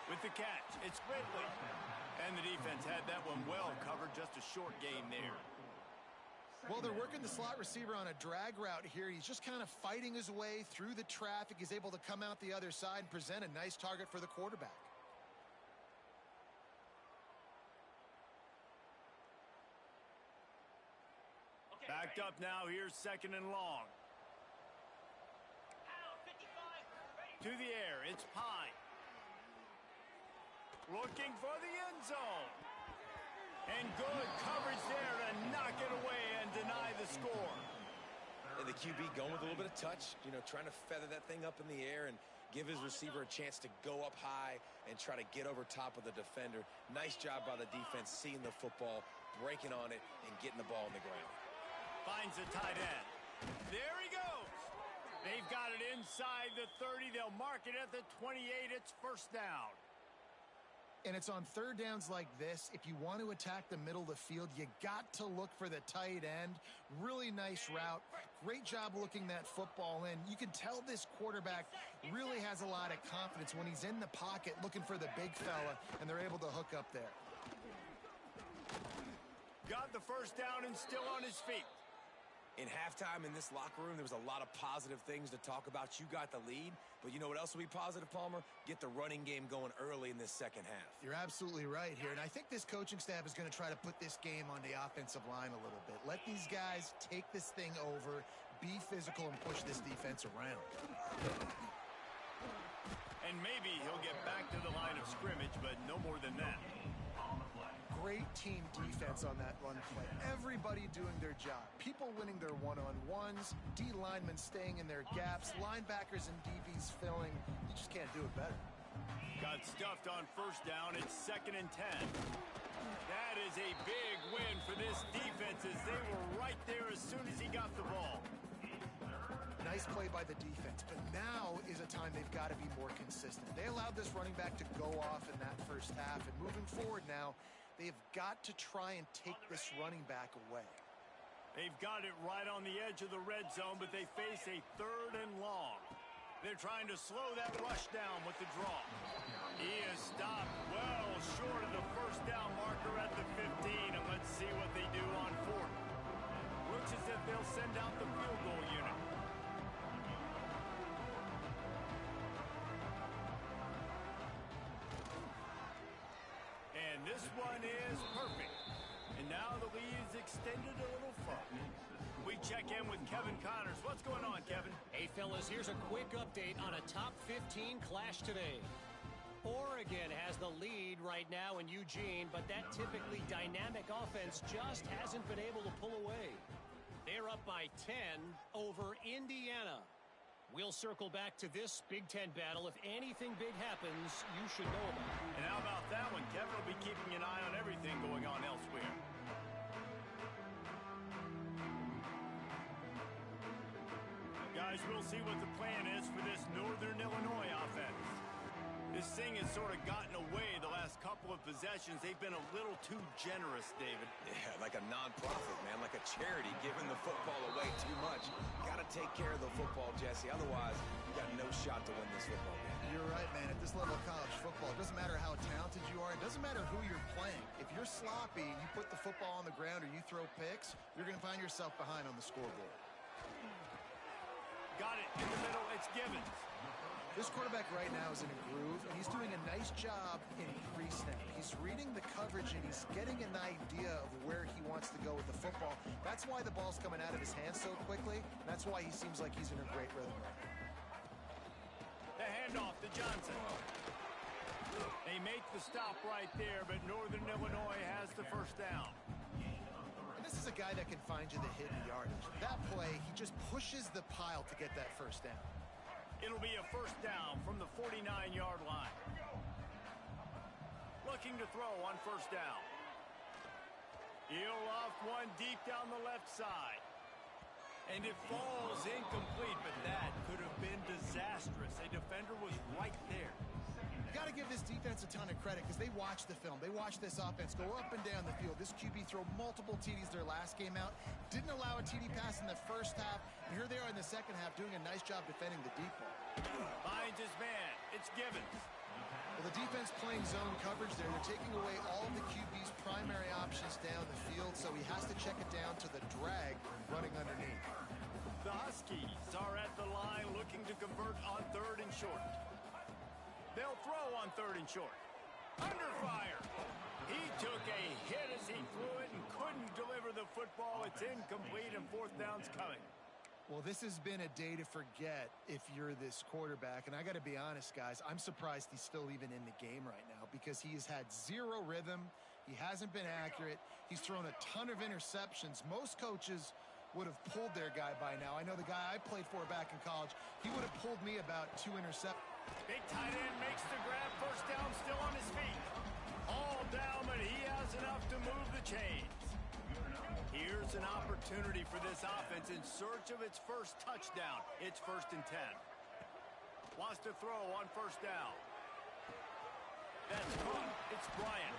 [SPEAKER 1] With the catch, it's Ridley. And the defense had that one well covered, just a short gain there.
[SPEAKER 2] Well, they're working the slot receiver on a drag route here. He's just kind of fighting his way through the traffic. He's able to come out the other side and present a nice target for the quarterback.
[SPEAKER 1] Backed up now, here's 2nd and long. To the air, it's Pine. Looking for the end zone. And good coverage there to knock it away and deny the score.
[SPEAKER 5] And the QB going with a little bit of touch, trying to feather that thing up in the air and give his receiver a chance to go up high and try to get over top of the defender. Nice job by the defense, seeing the football, breaking on it, and getting the ball on the ground.
[SPEAKER 1] Finds a tight end. There he goes. They've got it inside the 30. They'll mark it at the 28. It's first down.
[SPEAKER 2] And it's on third downs like this. If you want to attack the middle of the field, you got to look for the tight end. Really nice route. Great job looking that football in. You can tell this quarterback really has a lot of confidence when he's in the pocket looking for the big fella, and they're able to hook up there.
[SPEAKER 1] Got the first down and still on his feet.
[SPEAKER 5] In halftime in this locker room, there was a lot of positive things to talk about. You got the lead, but you know what else will be positive, Palmer? Get the running game going early in this second half.
[SPEAKER 2] You're absolutely right here, and I think this coaching staff is going to try to put this game on the offensive line a little bit. Let these guys take this thing over, be physical, and push this defense around.
[SPEAKER 1] And maybe he'll get back to the line of scrimmage, but no more than that.
[SPEAKER 2] Great team defense on that run play. Everybody doing their job. People winning their one-on-ones, D linemen staying in their gaps, linebackers and DBs filling. You just can't do it better.
[SPEAKER 1] Got stuffed on first down. It's 2nd and 10. That is a big win for this defense as they were right there as soon as he got the ball.
[SPEAKER 2] Nice play by the defense, but now is a time they've got to be more consistent. They allowed this running back to go off in that first half, and moving forward now, they've got to try and take this running back away.
[SPEAKER 1] They've got it right on the edge of the red zone, but they face a 3rd and long. They're trying to slow that rush down with the draw. He is stopped well short of the first down marker at the 15, and let's see what they do on 4th. Looks as if they'll send out the field goal unit. And this one is perfect. And now the lead is extended a little further. We check in with Kevin Connors. What's going on, Kevin?
[SPEAKER 6] Hey, fellas, here's a quick update on a top 15 clash today. Oregon has the lead right now in Eugene, but that typically dynamic offense just hasn't been able to pull away. They're up by 10 over Indiana. We'll circle back to this Big Ten battle. If anything big happens, you should know about it.
[SPEAKER 1] And how about that one? Kevin will be keeping an eye on everything going on elsewhere. Guys, we'll see what the plan is for this Northern Illinois offense. This thing has sort of gotten away the last couple of possessions. They've been a little too generous, David.
[SPEAKER 4] Yeah, like a non-profit, man, like a charity, giving the football away too much. Got to take care of the football, Jesse. Otherwise, you got no shot to win this football game.
[SPEAKER 2] You're right, man. At this level of college football, it doesn't matter how talented you are. It doesn't matter who you're playing. If you're sloppy, you put the football on the ground or you throw picks, you're going to find yourself behind on the scoreboard.
[SPEAKER 1] Got it in the middle. It's Givens.
[SPEAKER 2] This quarterback right now is in a groove, and he's doing a nice job in pre-snap. He's reading the coverage, and he's getting an idea of where he wants to go with the football. That's why the ball's coming out of his hands so quickly. And that's why he seems like he's in a great rhythm right now.
[SPEAKER 1] The handoff to Johnson. They make the stop right there, but Northern Illinois has the first down.
[SPEAKER 2] And this is a guy that can find you the hidden yardage. That play, he just pushes the pile to get that first down.
[SPEAKER 1] It'll be a first down from the 49-yard line. Looking to throw on first down. He'll loft one deep down the left side. And it falls incomplete, but that could have been disastrous. A defender was right there.
[SPEAKER 2] You got to give this defense a ton of credit because they watch the film. They watch this offense go up and down the field. This QB throw multiple TDs their last game out. Didn't allow a TD pass in the first half. And here they are in the second half doing a nice job defending the deep ball.
[SPEAKER 1] Finds his man. It's Givens.
[SPEAKER 2] Well, the defense playing zone coverage there. They're taking away all of the QB's primary options down the field, so he has to check it down to the drag running underneath.
[SPEAKER 1] The Huskies are at the line looking to convert on third and short. They'll throw on third and short. Under fire. He took a hit as he threw it and couldn't deliver the football. It's incomplete and fourth down's coming.
[SPEAKER 2] Well, this has been a day to forget if you're this quarterback. And I got to be honest, guys, I'm surprised he's still even in the game right now because he has had zero rhythm. He hasn't been accurate. He's thrown a ton of interceptions. Most coaches would have pulled their guy by now. I know the guy I played for back in college, he would have pulled me about 2 interceptions.
[SPEAKER 1] Big tight end makes the grab. First down, still on his feet. All down, but he has enough to move the chains. Here's an opportunity for this offense in search of its first touchdown. It's 1st and 10. Wants to throw on first down. That's caught. It's Bryant.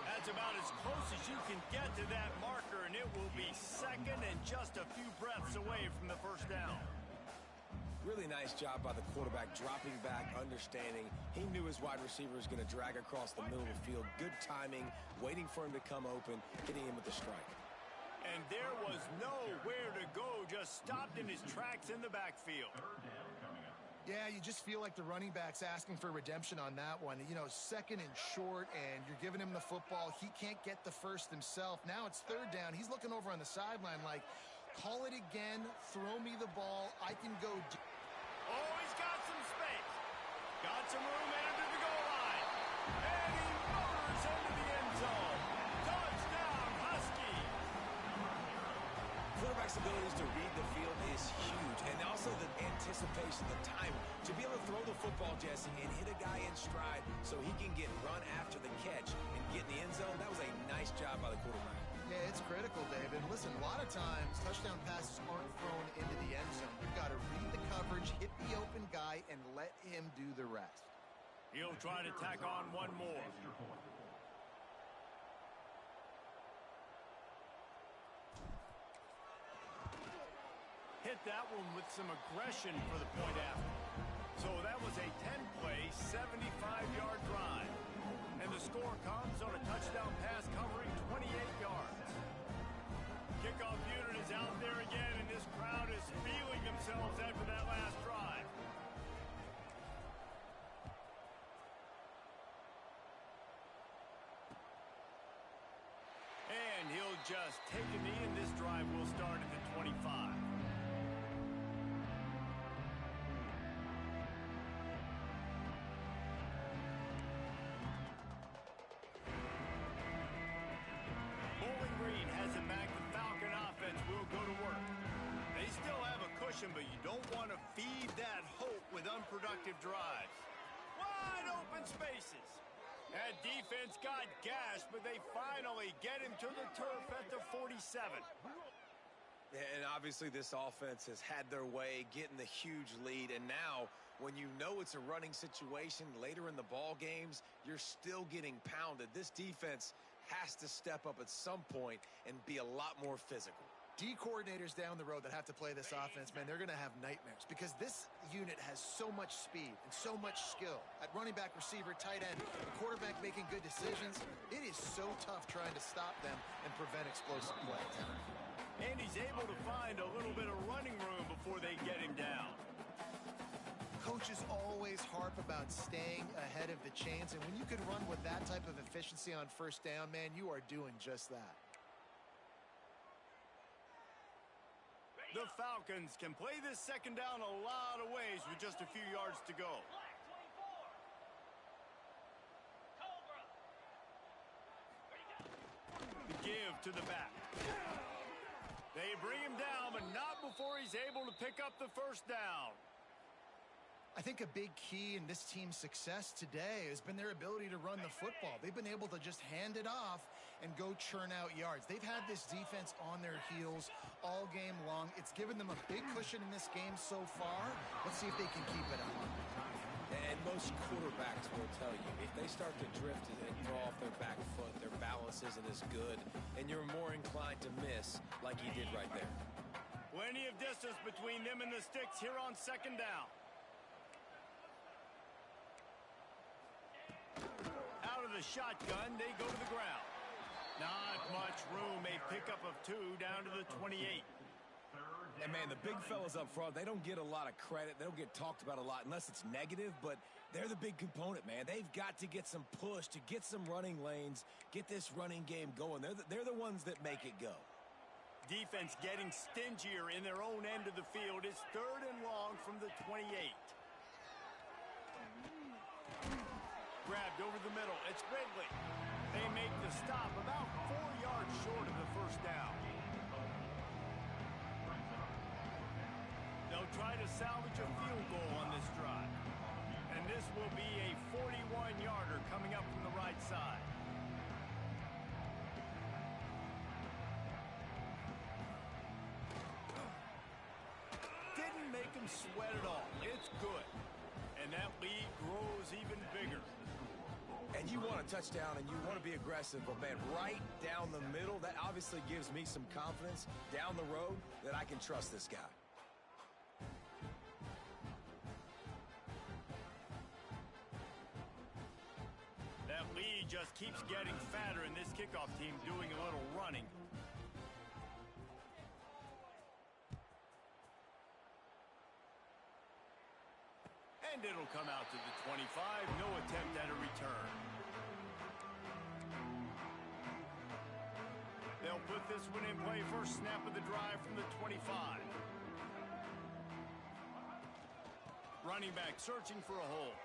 [SPEAKER 1] That's about as close as you can get to that marker, and it will be second and just a few breaths away from the first down.
[SPEAKER 4] Really nice job by the quarterback, dropping back, understanding. He knew his wide receiver was going to drag across the middle of the field. Good timing, waiting for him to come open, hitting him with the strike.
[SPEAKER 1] And there was nowhere to go, just stopped in his tracks in the backfield.
[SPEAKER 2] Yeah, you just feel like the running back's asking for redemption on that one. You know, second and short, and you're giving him the football. He can't get the first himself. Now it's third down. He's looking over on the sideline like, call it again, throw me the ball, I can go deep.
[SPEAKER 1] Oh, he's got some space. Got some room into the goal line. And he motors into the end zone. Touchdown, Huskies.
[SPEAKER 4] Quarterback's abilities to read the field is huge, and also the anticipation, the time to be able to throw the football, Jesse, and hit a guy in stride so he can get run after the catch and get in the end zone. That was a nice job by the quarterback.
[SPEAKER 2] Yeah, it's critical, David. Listen, a lot of times touchdown passes aren't thrown into the end zone. You've got to read the coverage, hit the open guy, and let him do the rest.
[SPEAKER 1] He'll try to tack on one more. Hit that one with some aggression for the point after. So that was a 10-play, 75-yard drive. And the score comes on a touchdown pass covering 28 yards. Kickoff unit is out there again, and this crowd is feeling themselves after that last drive. And he'll just take a knee, and this drive will start at the 25. Bowling Green has it back. The Falcon offense will go to work. They still have a cushion, but you don't want to feed that hope with unproductive drives. Wide open spaces. That defense got gashed, but they finally get him to the turf at the 47.
[SPEAKER 4] And obviously this offense has had their way, getting the huge lead. And now, when you know it's a running situation later in the ball games, you're still getting pounded. This defense has to step up at some point and be a lot more physical.
[SPEAKER 2] D coordinators down the road that have to play this offense, man, they're going to have nightmares because this unit has so much speed and so much skill. At running back, receiver, tight end, the quarterback making good decisions. It is so tough trying to stop them and prevent explosive plays.
[SPEAKER 1] And he's able to find a little bit of running room before they get him down.
[SPEAKER 2] Coaches always harp about staying ahead of the chains, and when you can run with that type of efficiency on first down, man, you are doing just that.
[SPEAKER 1] The Falcons can play this second down a lot of ways with just a few yards to go.
[SPEAKER 3] Black 24. Cobra. Ready, go.
[SPEAKER 1] The give to the back. They bring him down, but not before he's able to pick up the first down.
[SPEAKER 2] I think a big key in this team's success today has been their ability to run the football. They've been able to just hand it off and go churn out yards. They've had this defense on their heels all game long. It's given them a big cushion in this game so far. Let's see if they can keep it up.
[SPEAKER 4] And most quarterbacks will tell you, if they start to drift and throw off their back foot, their balance isn't as good, and you're more inclined to miss like he did right there.
[SPEAKER 1] Plenty of distance between them and the sticks here on second down. Out of the shotgun, they go to the ground. Not much room, a pickup of 2 down to the 28.
[SPEAKER 5] And, man, the big fellas up front, they don't get a lot of credit. They don't get talked about a lot unless it's negative, but they're the big component, man. They've got to get some push, to get some running lanes, get this running game going. They're the ones that make it go.
[SPEAKER 1] Defense getting stingier in their own end of the field. It's 3rd and long from the 28. Grabbed over the middle. It's Ridley. They make the stop about 4 yards short of the first down. They'll try to salvage a field goal on this drive. And this will be a 41-yarder coming up from the right side. Didn't make him sweat at all. It's good. And that lead grows even bigger.
[SPEAKER 5] And you want a touchdown and you want to be aggressive, but, man, right down the middle, that obviously gives me some confidence down the road that I can trust this guy.
[SPEAKER 1] That lead just keeps getting fatter, and this kickoff team doing a little running. And it'll come out to the 25. No attempt at a return. They'll put this one in play. First snap of the drive from the 25. Running back searching for a hole.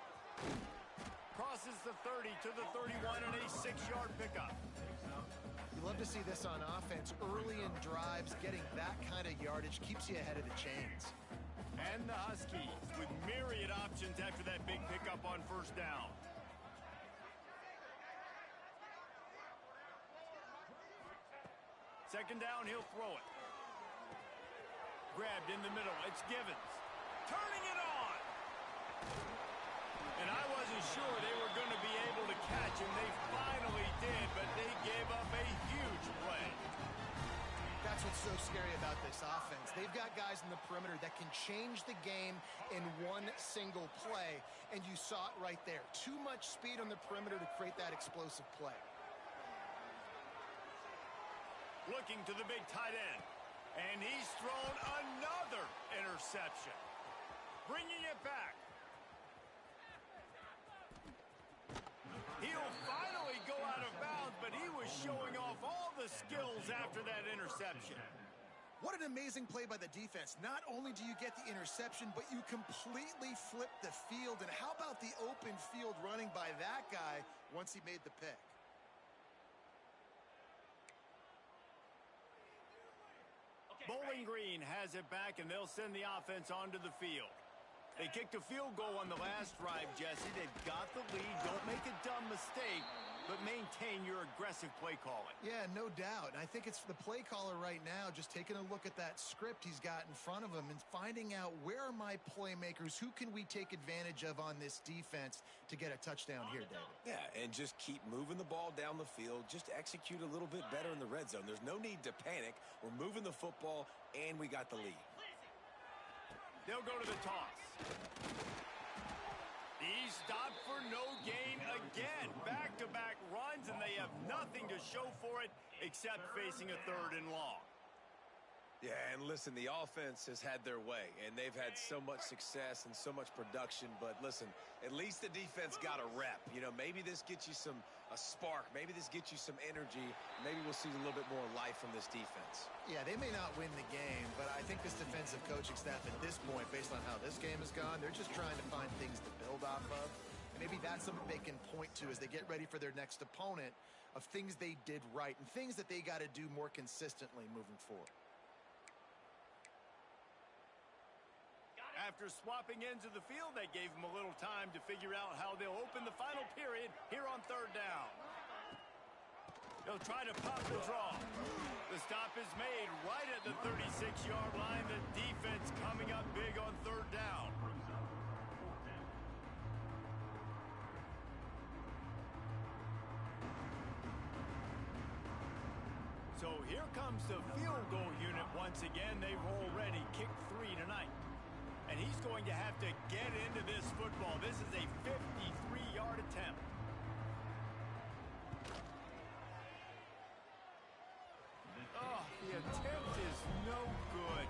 [SPEAKER 1] Crosses the 30 to the 31 and a 6-yard pickup.
[SPEAKER 2] You love to see this on offense. Early in drives, getting that kind of yardage keeps you ahead of the chains.
[SPEAKER 1] And the Huskies with myriad options after that big pickup on first down. Second down, he'll throw it. Grabbed in the middle. It's Givens. Turning it on. And I wasn't sure they were going to be able to catch him. They finally did, but they gave up a huge play.
[SPEAKER 2] That's what's so scary about this offense. They've got guys in the perimeter that can change the game in one single play, and you saw it right there. Too much speed on the perimeter to create that explosive play.
[SPEAKER 1] Looking to the big tight end, and he's thrown another interception. Bringing it back. He'll finally go out of bounds, but he was showing off all the skills after that interception.
[SPEAKER 2] What an amazing play by the defense. Not only do you get the interception, but you completely flip the field. And how about the open field running by that guy once he made the pick?
[SPEAKER 1] Bowling Green has it back, and they'll send the offense onto the field. They kicked a field goal on the last drive, Jesse. They've got the lead. Don't make a dumb mistake. but maintain your aggressive play calling.
[SPEAKER 2] Yeah, no doubt. And I think it's the play caller right now just taking a look at that script he's got in front of him and finding out where are my playmakers, who can we take advantage of on this defense to get a touchdown here, David.
[SPEAKER 5] Yeah, and just keep moving the ball down the field. Just execute a little bit better in the red zone. There's no need to panic. We're moving the football, and we got the lead.
[SPEAKER 1] They'll go to the toss. He's stopped for no gain again. Back-to-back runs, and they have nothing to show for it except facing a 3rd and long.
[SPEAKER 5] Yeah, and listen, the offense has had their way, and they've had so much success and so much production. But listen, at least the defense got a rep. You know, maybe this gets you a spark. Maybe this gets you some energy. Maybe we'll see a little bit more life from this defense.
[SPEAKER 2] Yeah, they may not win the game, but I think this defensive coaching staff at this point, based on how this game has gone, they're just trying to find things to build off of. And maybe that's something they can point to as they get ready for their next opponent of things they did right and things that they got to do more consistently moving forward.
[SPEAKER 1] After swapping ends of the field, that gave them a little time to figure out how they'll open the final period here on 3rd down. They'll try to pop the draw. The stop is made right at the 36-yard line. The defense coming up big on 3rd down. So here comes the field goal unit once again. They've already kicked 3 tonight. And he's going to have to get into this football. This is a 53-yard attempt. Oh, the attempt is no good.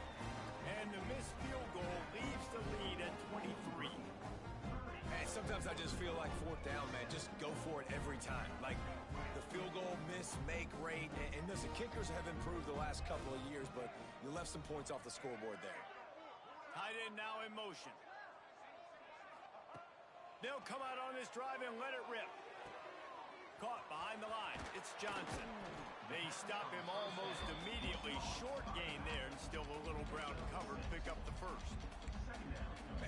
[SPEAKER 1] And the missed field goal leaves the lead at 23.
[SPEAKER 5] And sometimes I just feel like 4th down, man. Just go for it every time. Like the field goal miss, make rate. And listen, kickers have improved the last couple of years, but you left some points off the scoreboard there.
[SPEAKER 1] Tight end now in motion. They'll come out on this drive and let it rip. Caught behind the line. It's Johnson. They stop him almost immediately. Short gain there, and still a little ground covered. Pick up the 1st.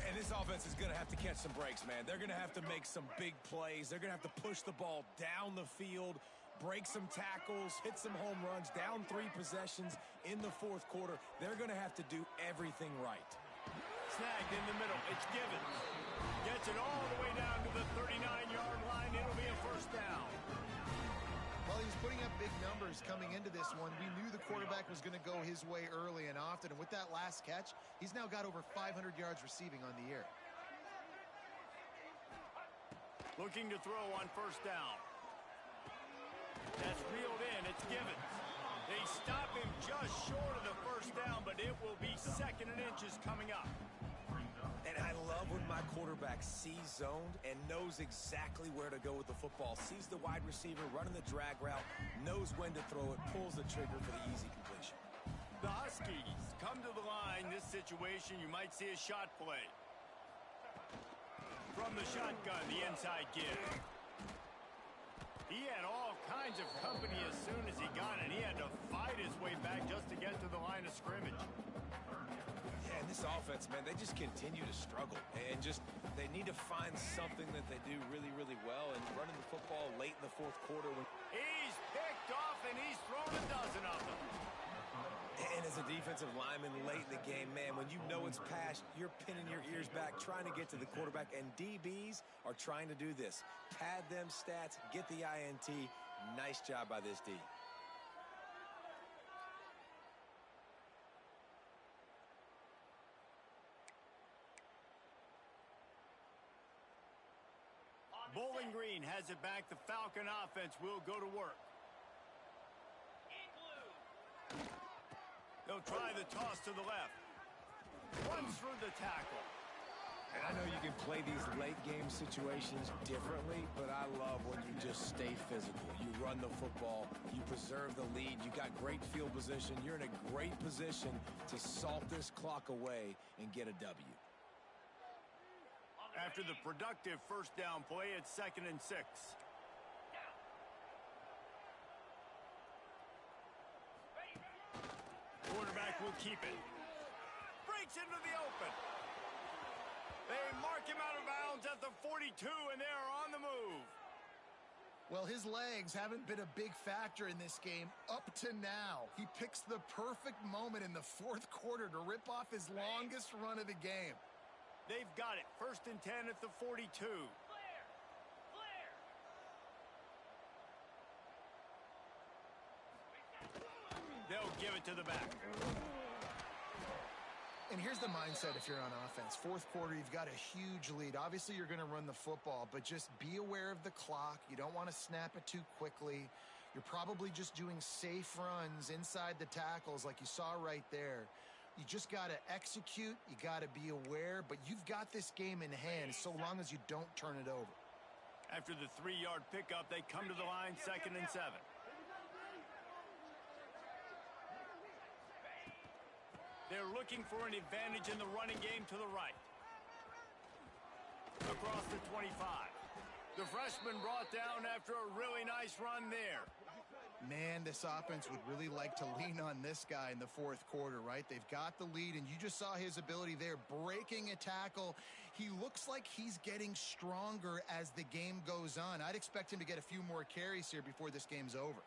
[SPEAKER 5] And this offense is going to have to catch some breaks, man. They're going to have to make some big plays. They're going to have to push the ball down the field, break some tackles, hit some home runs, down 3 possessions in the 4th quarter. They're going to have to do everything right.
[SPEAKER 1] Snagged in the middle. It's Givens. Gets it all the way down to the 39-yard line. It'll be a 1st down.
[SPEAKER 2] Well, he's putting up big numbers coming into this one. We knew the quarterback was going to go his way early and often. And with that last catch, he's now got over 500 yards receiving on the year.
[SPEAKER 1] Looking to throw on 1st down. That's reeled in. It's Givens. They stop him just short of the 1st down, but it will be 2nd and inches coming up.
[SPEAKER 5] And I love when my quarterback sees zoned and knows exactly where to go with the football. Sees the wide receiver running the drag route, knows when to throw it, pulls the trigger for the easy completion.
[SPEAKER 1] The Huskies come to the line. This situation, you might see a shot play. From the shotgun, the inside give. He had all kinds of company as soon as he got it. He had to fight his way back just to get to the line of scrimmage.
[SPEAKER 5] Yeah, and this offense, man, they just continue to struggle. And they need to find something that they do really, really well. And running the football late in the 4th quarter.
[SPEAKER 1] He's picked off, and he's thrown a dozen of them.
[SPEAKER 5] And as a defensive lineman late in the game, man, when you know it's past, you're pinning your ears back, trying to get to the quarterback. And DBs are trying to do this. Pad them stats, get the INT. Nice job by this D.
[SPEAKER 1] Bowling Green has it back. The Falcon offense will go to work. They'll try the toss to the left. Runs through the tackle.
[SPEAKER 5] And I know you can play these late-game situations differently, but I love when you just stay physical. You run the football. You preserve the lead. You got great field position. You're in a great position to salt this clock away and get a W.
[SPEAKER 1] After the productive 1st down play, it's 2nd and 6. Quarterback will keep it. Breaks into the open. They mark him out of bounds at the 42, and they are on the move.
[SPEAKER 2] Well, his legs haven't been a big factor in this game up to now. He picks the perfect moment in the fourth quarter to rip off his longest run of the game.
[SPEAKER 1] They've got it. 1st and 10 at the 42.
[SPEAKER 3] Flair! Flair!
[SPEAKER 1] They'll give it to the back.
[SPEAKER 2] And here's the mindset if you're on offense. Fourth quarter, you've got a huge lead. Obviously, you're going to run the football, but just be aware of the clock. You don't want to snap it too quickly. You're probably just doing safe runs inside the tackles like you saw right there. You just got to execute. You got to be aware, but you've got this game in hand so long as you don't turn it over.
[SPEAKER 1] After the 3-yard pickup, they come to the line, 2nd and 7. They're looking for an advantage in the running game to the right. Across the 25. The freshman brought down after a really nice run there.
[SPEAKER 2] Man, this offense would really like to lean on this guy in the fourth quarter, right? They've got the lead, and you just saw his ability there, breaking a tackle. He looks like he's getting stronger as the game goes on. I'd expect him to get a few more carries here before this game's over.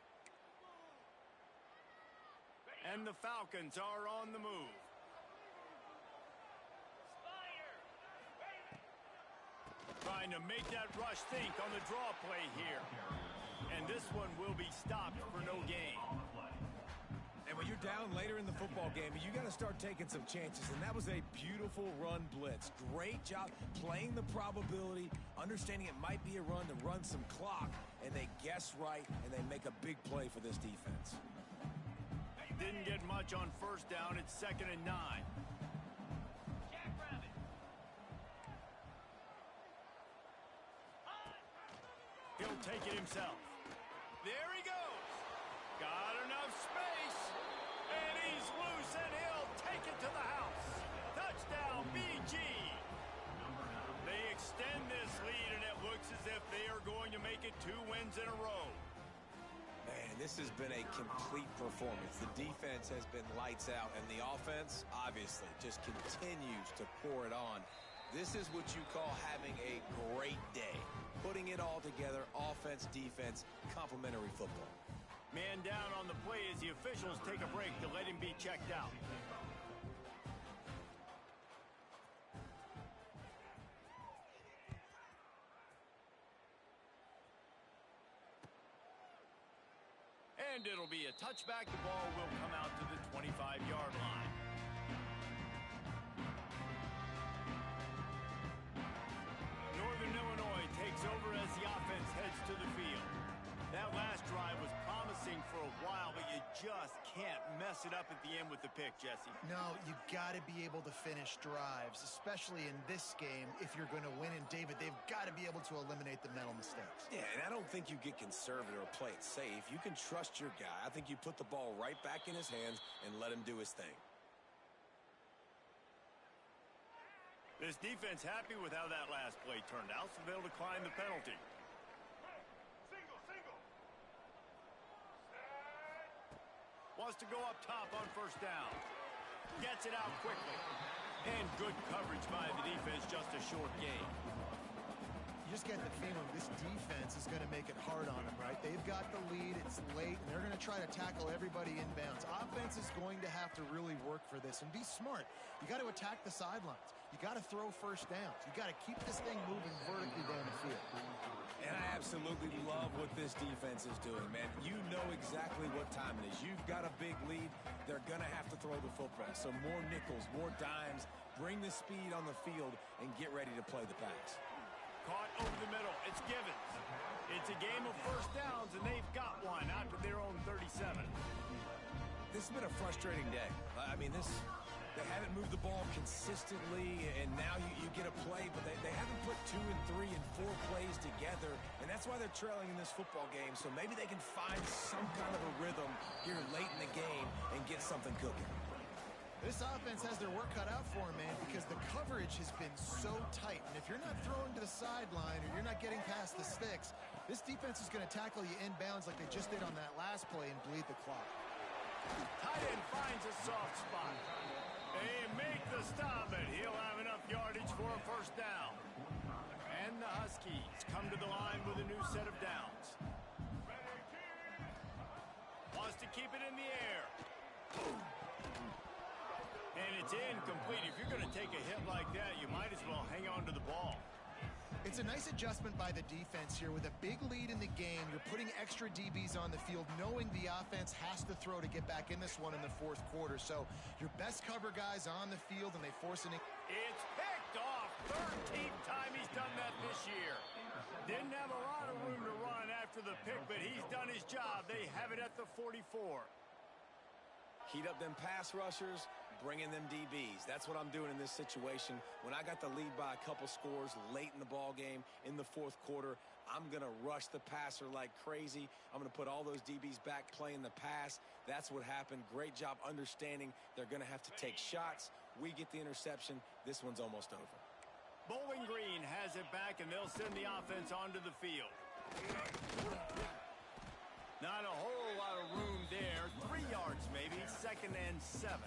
[SPEAKER 1] And the Falcons are on the move.
[SPEAKER 3] Spire!
[SPEAKER 1] Trying to make that rush think on the draw play here. And this one will be stopped for no gain.
[SPEAKER 5] And when you're down later in the football game, you got to start taking some chances. And that was a beautiful run blitz. Great job playing the probability, understanding it might be a run to run some clock. And they guess right, and they make a big play for this defense.
[SPEAKER 1] Didn't get much on 1st down. It's 2nd and 9.
[SPEAKER 3] Jackrabbit!
[SPEAKER 1] He'll take it himself. There he goes. Got enough space. And he's loose, and he'll take it to the house. Touchdown, BG. They extend this lead, and it looks as if they are going to make it 2 wins in a row.
[SPEAKER 4] Man, this has been a complete performance. The defense has been lights out, and the offense, obviously, just continues to pour it on. This is what you call having a great day. Putting it all together, offense, defense, complementary football.
[SPEAKER 1] Man down on the play as the officials take a break to let him be checked out. And it'll be a touchback. The ball will come out to the 25-yard line. Northern Illinois takes over as the offense heads to the field. That last drive was promising for a while, but you just can't mess it up at the end with the pick, Jesse.
[SPEAKER 2] No, you got to be able to finish drives, especially in this game. If you're going to win, and David, they've got to be able to eliminate the mental mistakes.
[SPEAKER 4] Yeah, and I don't think you get conservative or play it safe. You can trust your guy. I think you put the ball right back in his hands and let him do his thing.
[SPEAKER 1] This defense happy with how that last play turned out, so they'll decline the penalty. Wants to go up top on 1st down. Gets it out quickly. And good coverage by the defense, just a short gain.
[SPEAKER 2] You just get the feeling this defense is going to make it hard on them, right? They've got the lead. It's late, and they're going to try to tackle everybody inbounds. Offense is going to have to really work for this and be smart. You got to attack the sidelines. You got to throw 1st downs. You got to keep this thing moving vertically down the field.
[SPEAKER 5] And I absolutely love what this defense is doing, man. You know exactly what time it is. You've got a big lead. They're going to have to throw the football. So more nickels, more dimes. Bring the speed on the field and get ready to play the pass.
[SPEAKER 1] Caught over the middle. It's Givens. It's a game of 1st downs, and they've got one out to their own 37.
[SPEAKER 5] This has been a frustrating day. I mean, they haven't moved the ball consistently, and now you get a play, but they haven't put 2 and 3 and 4 plays together, and that's why they're trailing in this football game. So maybe they can find some kind of a rhythm here late in the game and get something cooking.
[SPEAKER 2] This offense has their work cut out for them, man, because the coverage has been so tight. And if you're not throwing to the sideline or you're not getting past the sticks, this defense is going to tackle you inbounds like they just did on that last play and bleed the clock.
[SPEAKER 1] Tight end finds a soft spot. They make the stop, and he'll have enough yardage for a 1st down. And the Huskies come to the line with a new set of downs. Wants to keep it in the air. And it's incomplete. If you're going to take a hit like that, you might as well hang on to the ball.
[SPEAKER 2] It's a nice adjustment by the defense here. With a big lead in the game, you're putting extra DBs on the field, knowing the offense has to throw to get back in this one in the fourth quarter. So your best cover guys on the field, and they force an...
[SPEAKER 1] It's picked off. 13th time he's done that this year. Didn't have a lot of room to run after the pick, but he's done his job. They have it at the 44.
[SPEAKER 5] Heat up them pass rushers, bring in them DBs. That's what I'm doing in this situation. When I got the lead by a couple scores late in the ball game in the fourth quarter, I'm going to rush the passer like crazy. I'm going to put all those DBs back playing the pass. That's what happened. Great job understanding they're going to have to take shots. We get the interception. This one's almost over.
[SPEAKER 1] Bowling Green has it back, and they'll send the offense onto the field. Not a whole lot of room there. 3 yards maybe. 2nd and 7.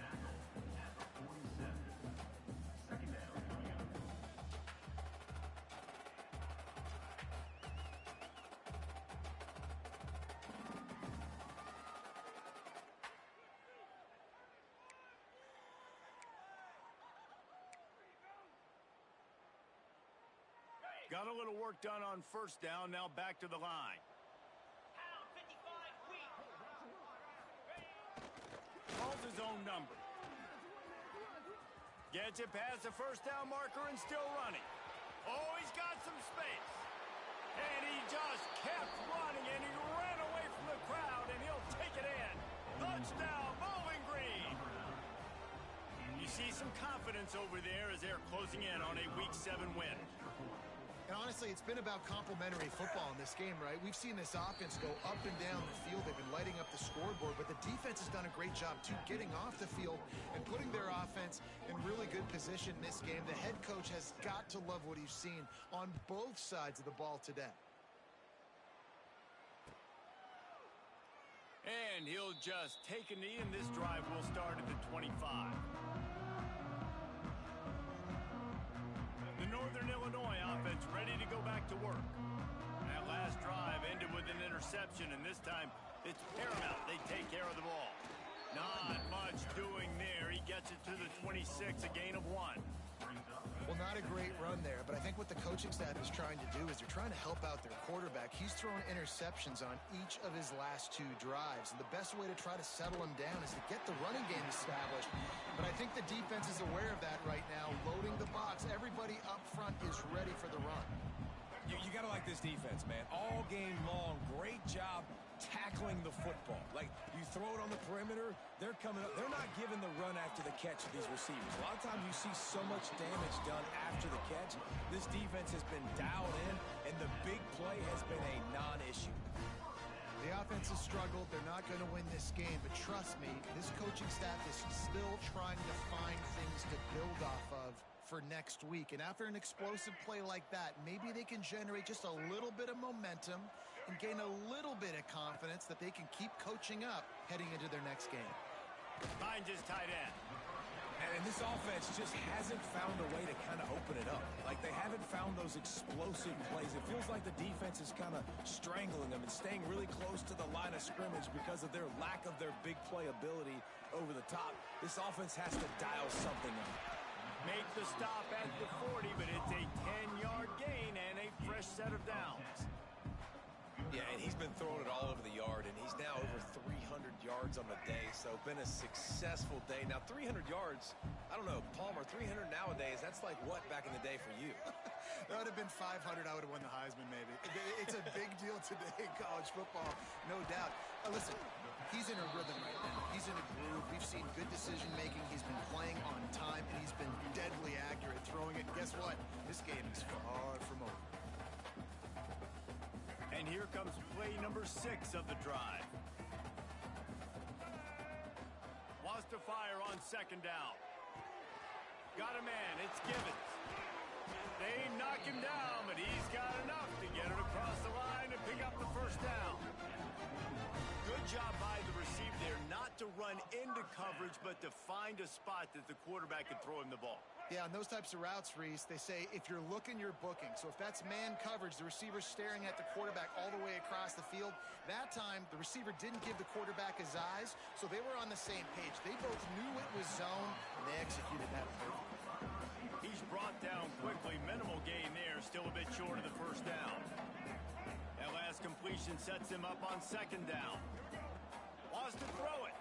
[SPEAKER 1] Got a little work done on first down. Now back to the line.
[SPEAKER 3] Pound 55 weak.
[SPEAKER 1] Calls his own number. Gets it past the first down marker and still running. Oh, he's got some space. And he just kept running, and he ran away from the crowd, and he'll take it in. Touchdown, Bowling Green. You see some confidence over there as they're closing in on a Week 7 win.
[SPEAKER 2] And honestly, it's been about complementary football in this game, right? We've seen this offense go up and down the field. They've been lighting up the scoreboard, but the defense has done a great job, too, getting off the field and putting their offense in really good position in this game. The head coach has got to love what he's seen on both sides of the ball today.
[SPEAKER 1] And he'll just take a knee, and this drive will start at the 25. The Northern Illinois offense ready to go back to work. That last drive ended with an interception, and this time it's paramount they take care of the ball. Not much doing there. He gets it to the 26, a gain of 1.
[SPEAKER 2] Well, not a great run there, but I think what the coaching staff is trying to do is they're trying to help out their quarterback. He's thrown interceptions on each of his last 2 drives, and the best way to try to settle him down is to get the running game established. But I think the defense is aware of that right now, loading the box. Everybody up front is ready for the run.
[SPEAKER 5] You got to like this defense, man. All game long, great job tackling the football. Like, you throw it on the perimeter, they're coming up. They're not giving the run after the catch to these receivers. A lot of times you see so much damage done after the catch. This defense has been dialed in, and the big play has been a non-issue.
[SPEAKER 2] The offense has struggled. They're not going to win this game, but trust me, this coaching staff is still trying to find things to build off of for next week. And after an explosive play like that, maybe they can generate just a little bit of momentum and gain a little bit of confidence that they can keep coaching up heading into their next game.
[SPEAKER 1] Finds his tight end.
[SPEAKER 5] And this offense just hasn't found a way to kind of open it up. Like, they haven't found those explosive plays. It feels like the defense is kind of strangling them and staying really close to the line of scrimmage because of their lack of their big play ability over the top. This offense has to dial something up.
[SPEAKER 1] Make the stop at the 40, but it's a 10-yard gain and a fresh set of downs.
[SPEAKER 5] Yeah, and he's been throwing it all over the yard, and he's now over 300 yards on the day, so been a successful day. Now, 300 yards, I don't know, Palmer, 300 nowadays, that's like what back in the day for you?
[SPEAKER 2] That would have been 500. I would have won the Heisman, maybe. It's a big deal today in college football, no doubt. Listen, he's in a rhythm right now. He's in a groove. We've seen good decision-making. He's been playing on time, and he's been deadly accurate throwing it. Guess what? This game is far from over.
[SPEAKER 1] And here comes play number 6 of the drive. Wants to fire on second down. Got a man. It's Gibbons. They knock him down, but he's got enough to get it across the line and pick up the first down. Good job by the receiver there not to run into coverage, but to find a spot that the quarterback can throw him the ball.
[SPEAKER 2] Yeah, on those types of routes, Reese, they say if you're looking, you're booking. So if that's man coverage, the receiver's staring at the quarterback all the way across the field. That time, the receiver didn't give the quarterback his eyes, so they were on the same page. They both knew it was zone, and they executed that perfectly.
[SPEAKER 1] He's brought down quickly. Minimal gain there, still a bit short of the first down. That last completion sets him up on second down. Wants to throw it.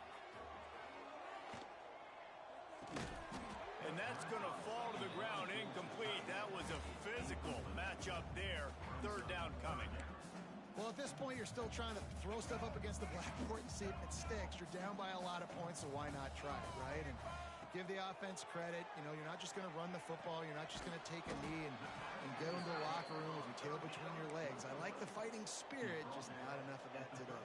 [SPEAKER 1] And that's going to fall to the ground incomplete. That was a physical matchup there. Third down coming.
[SPEAKER 2] Well, at this point, you're still trying to throw stuff up against the blackboard and see if it sticks. You're down by a lot of points, so why not try it, right? And give the offense credit. You know, you're not just going to run the football. You're not just going to take a knee and go into the locker room with your tail between your legs. I like the fighting spirit, just not enough of that today.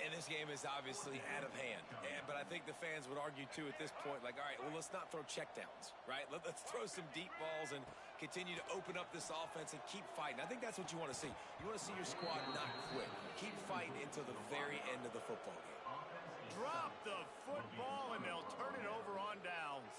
[SPEAKER 4] And this game is obviously out of hand. But I think the fans would argue, too, at this point, like, all right, well, let's not throw checkdowns, right? Let's throw some deep balls and continue to open up this offense and keep fighting. I think that's what you want to see. You want to see your squad not quit. Keep fighting until the very end of the football game.
[SPEAKER 1] Drop the football, and they'll turn it over on downs.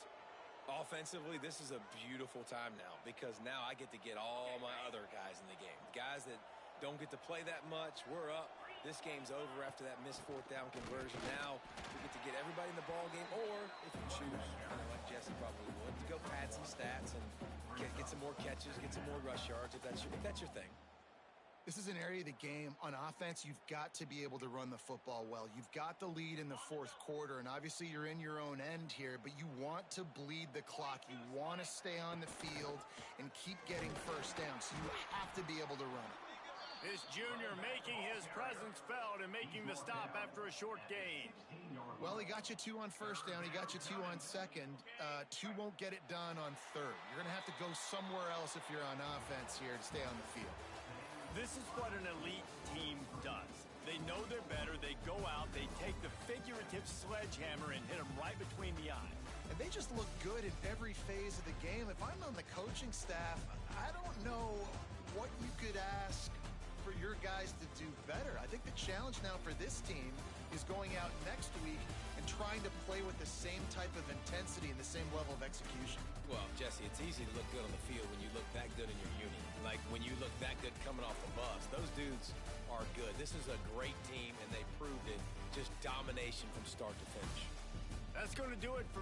[SPEAKER 4] Offensively, this is a beautiful time now because now I get to get all my other guys in the game. Guys that don't get to play that much, we're up. This game's over after that missed fourth down conversion. Now we get to get everybody in the ball game, or if you choose, like Jesse probably would, to go pad some stats and get some more catches, get some more rush yards if that's your thing.
[SPEAKER 2] This is an area of the game on offense you've got to be able to run the football well. You've got the lead in the fourth quarter, and obviously you're in your own end here, but you want to bleed the clock. You want to stay on the field and keep getting first down, so you have to be able to run it.
[SPEAKER 1] This junior making his presence felt and making the stop after a short gain.
[SPEAKER 2] Well, he got you 2 on first down. He got you 2 on second. 2 won't get it done on third. You're going to have to go somewhere else if you're on offense here to stay on the field.
[SPEAKER 1] This is what an elite team does. They know they're better. They go out. They take the figurative sledgehammer and hit them right between the eyes.
[SPEAKER 2] And they just look good in every phase of the game. If I'm on the coaching staff, I don't know what you could ask for your guys to do better. I think the challenge now for this team is going out next week and trying to play with the same type of intensity and the same level of execution.
[SPEAKER 4] Well, Jesse, it's easy to look good on the field when you look that good in your unit. Like when you look that good coming off the bus. Those dudes are good. This is a great team, and they proved it. Just domination from start to finish.
[SPEAKER 1] That's going to do it for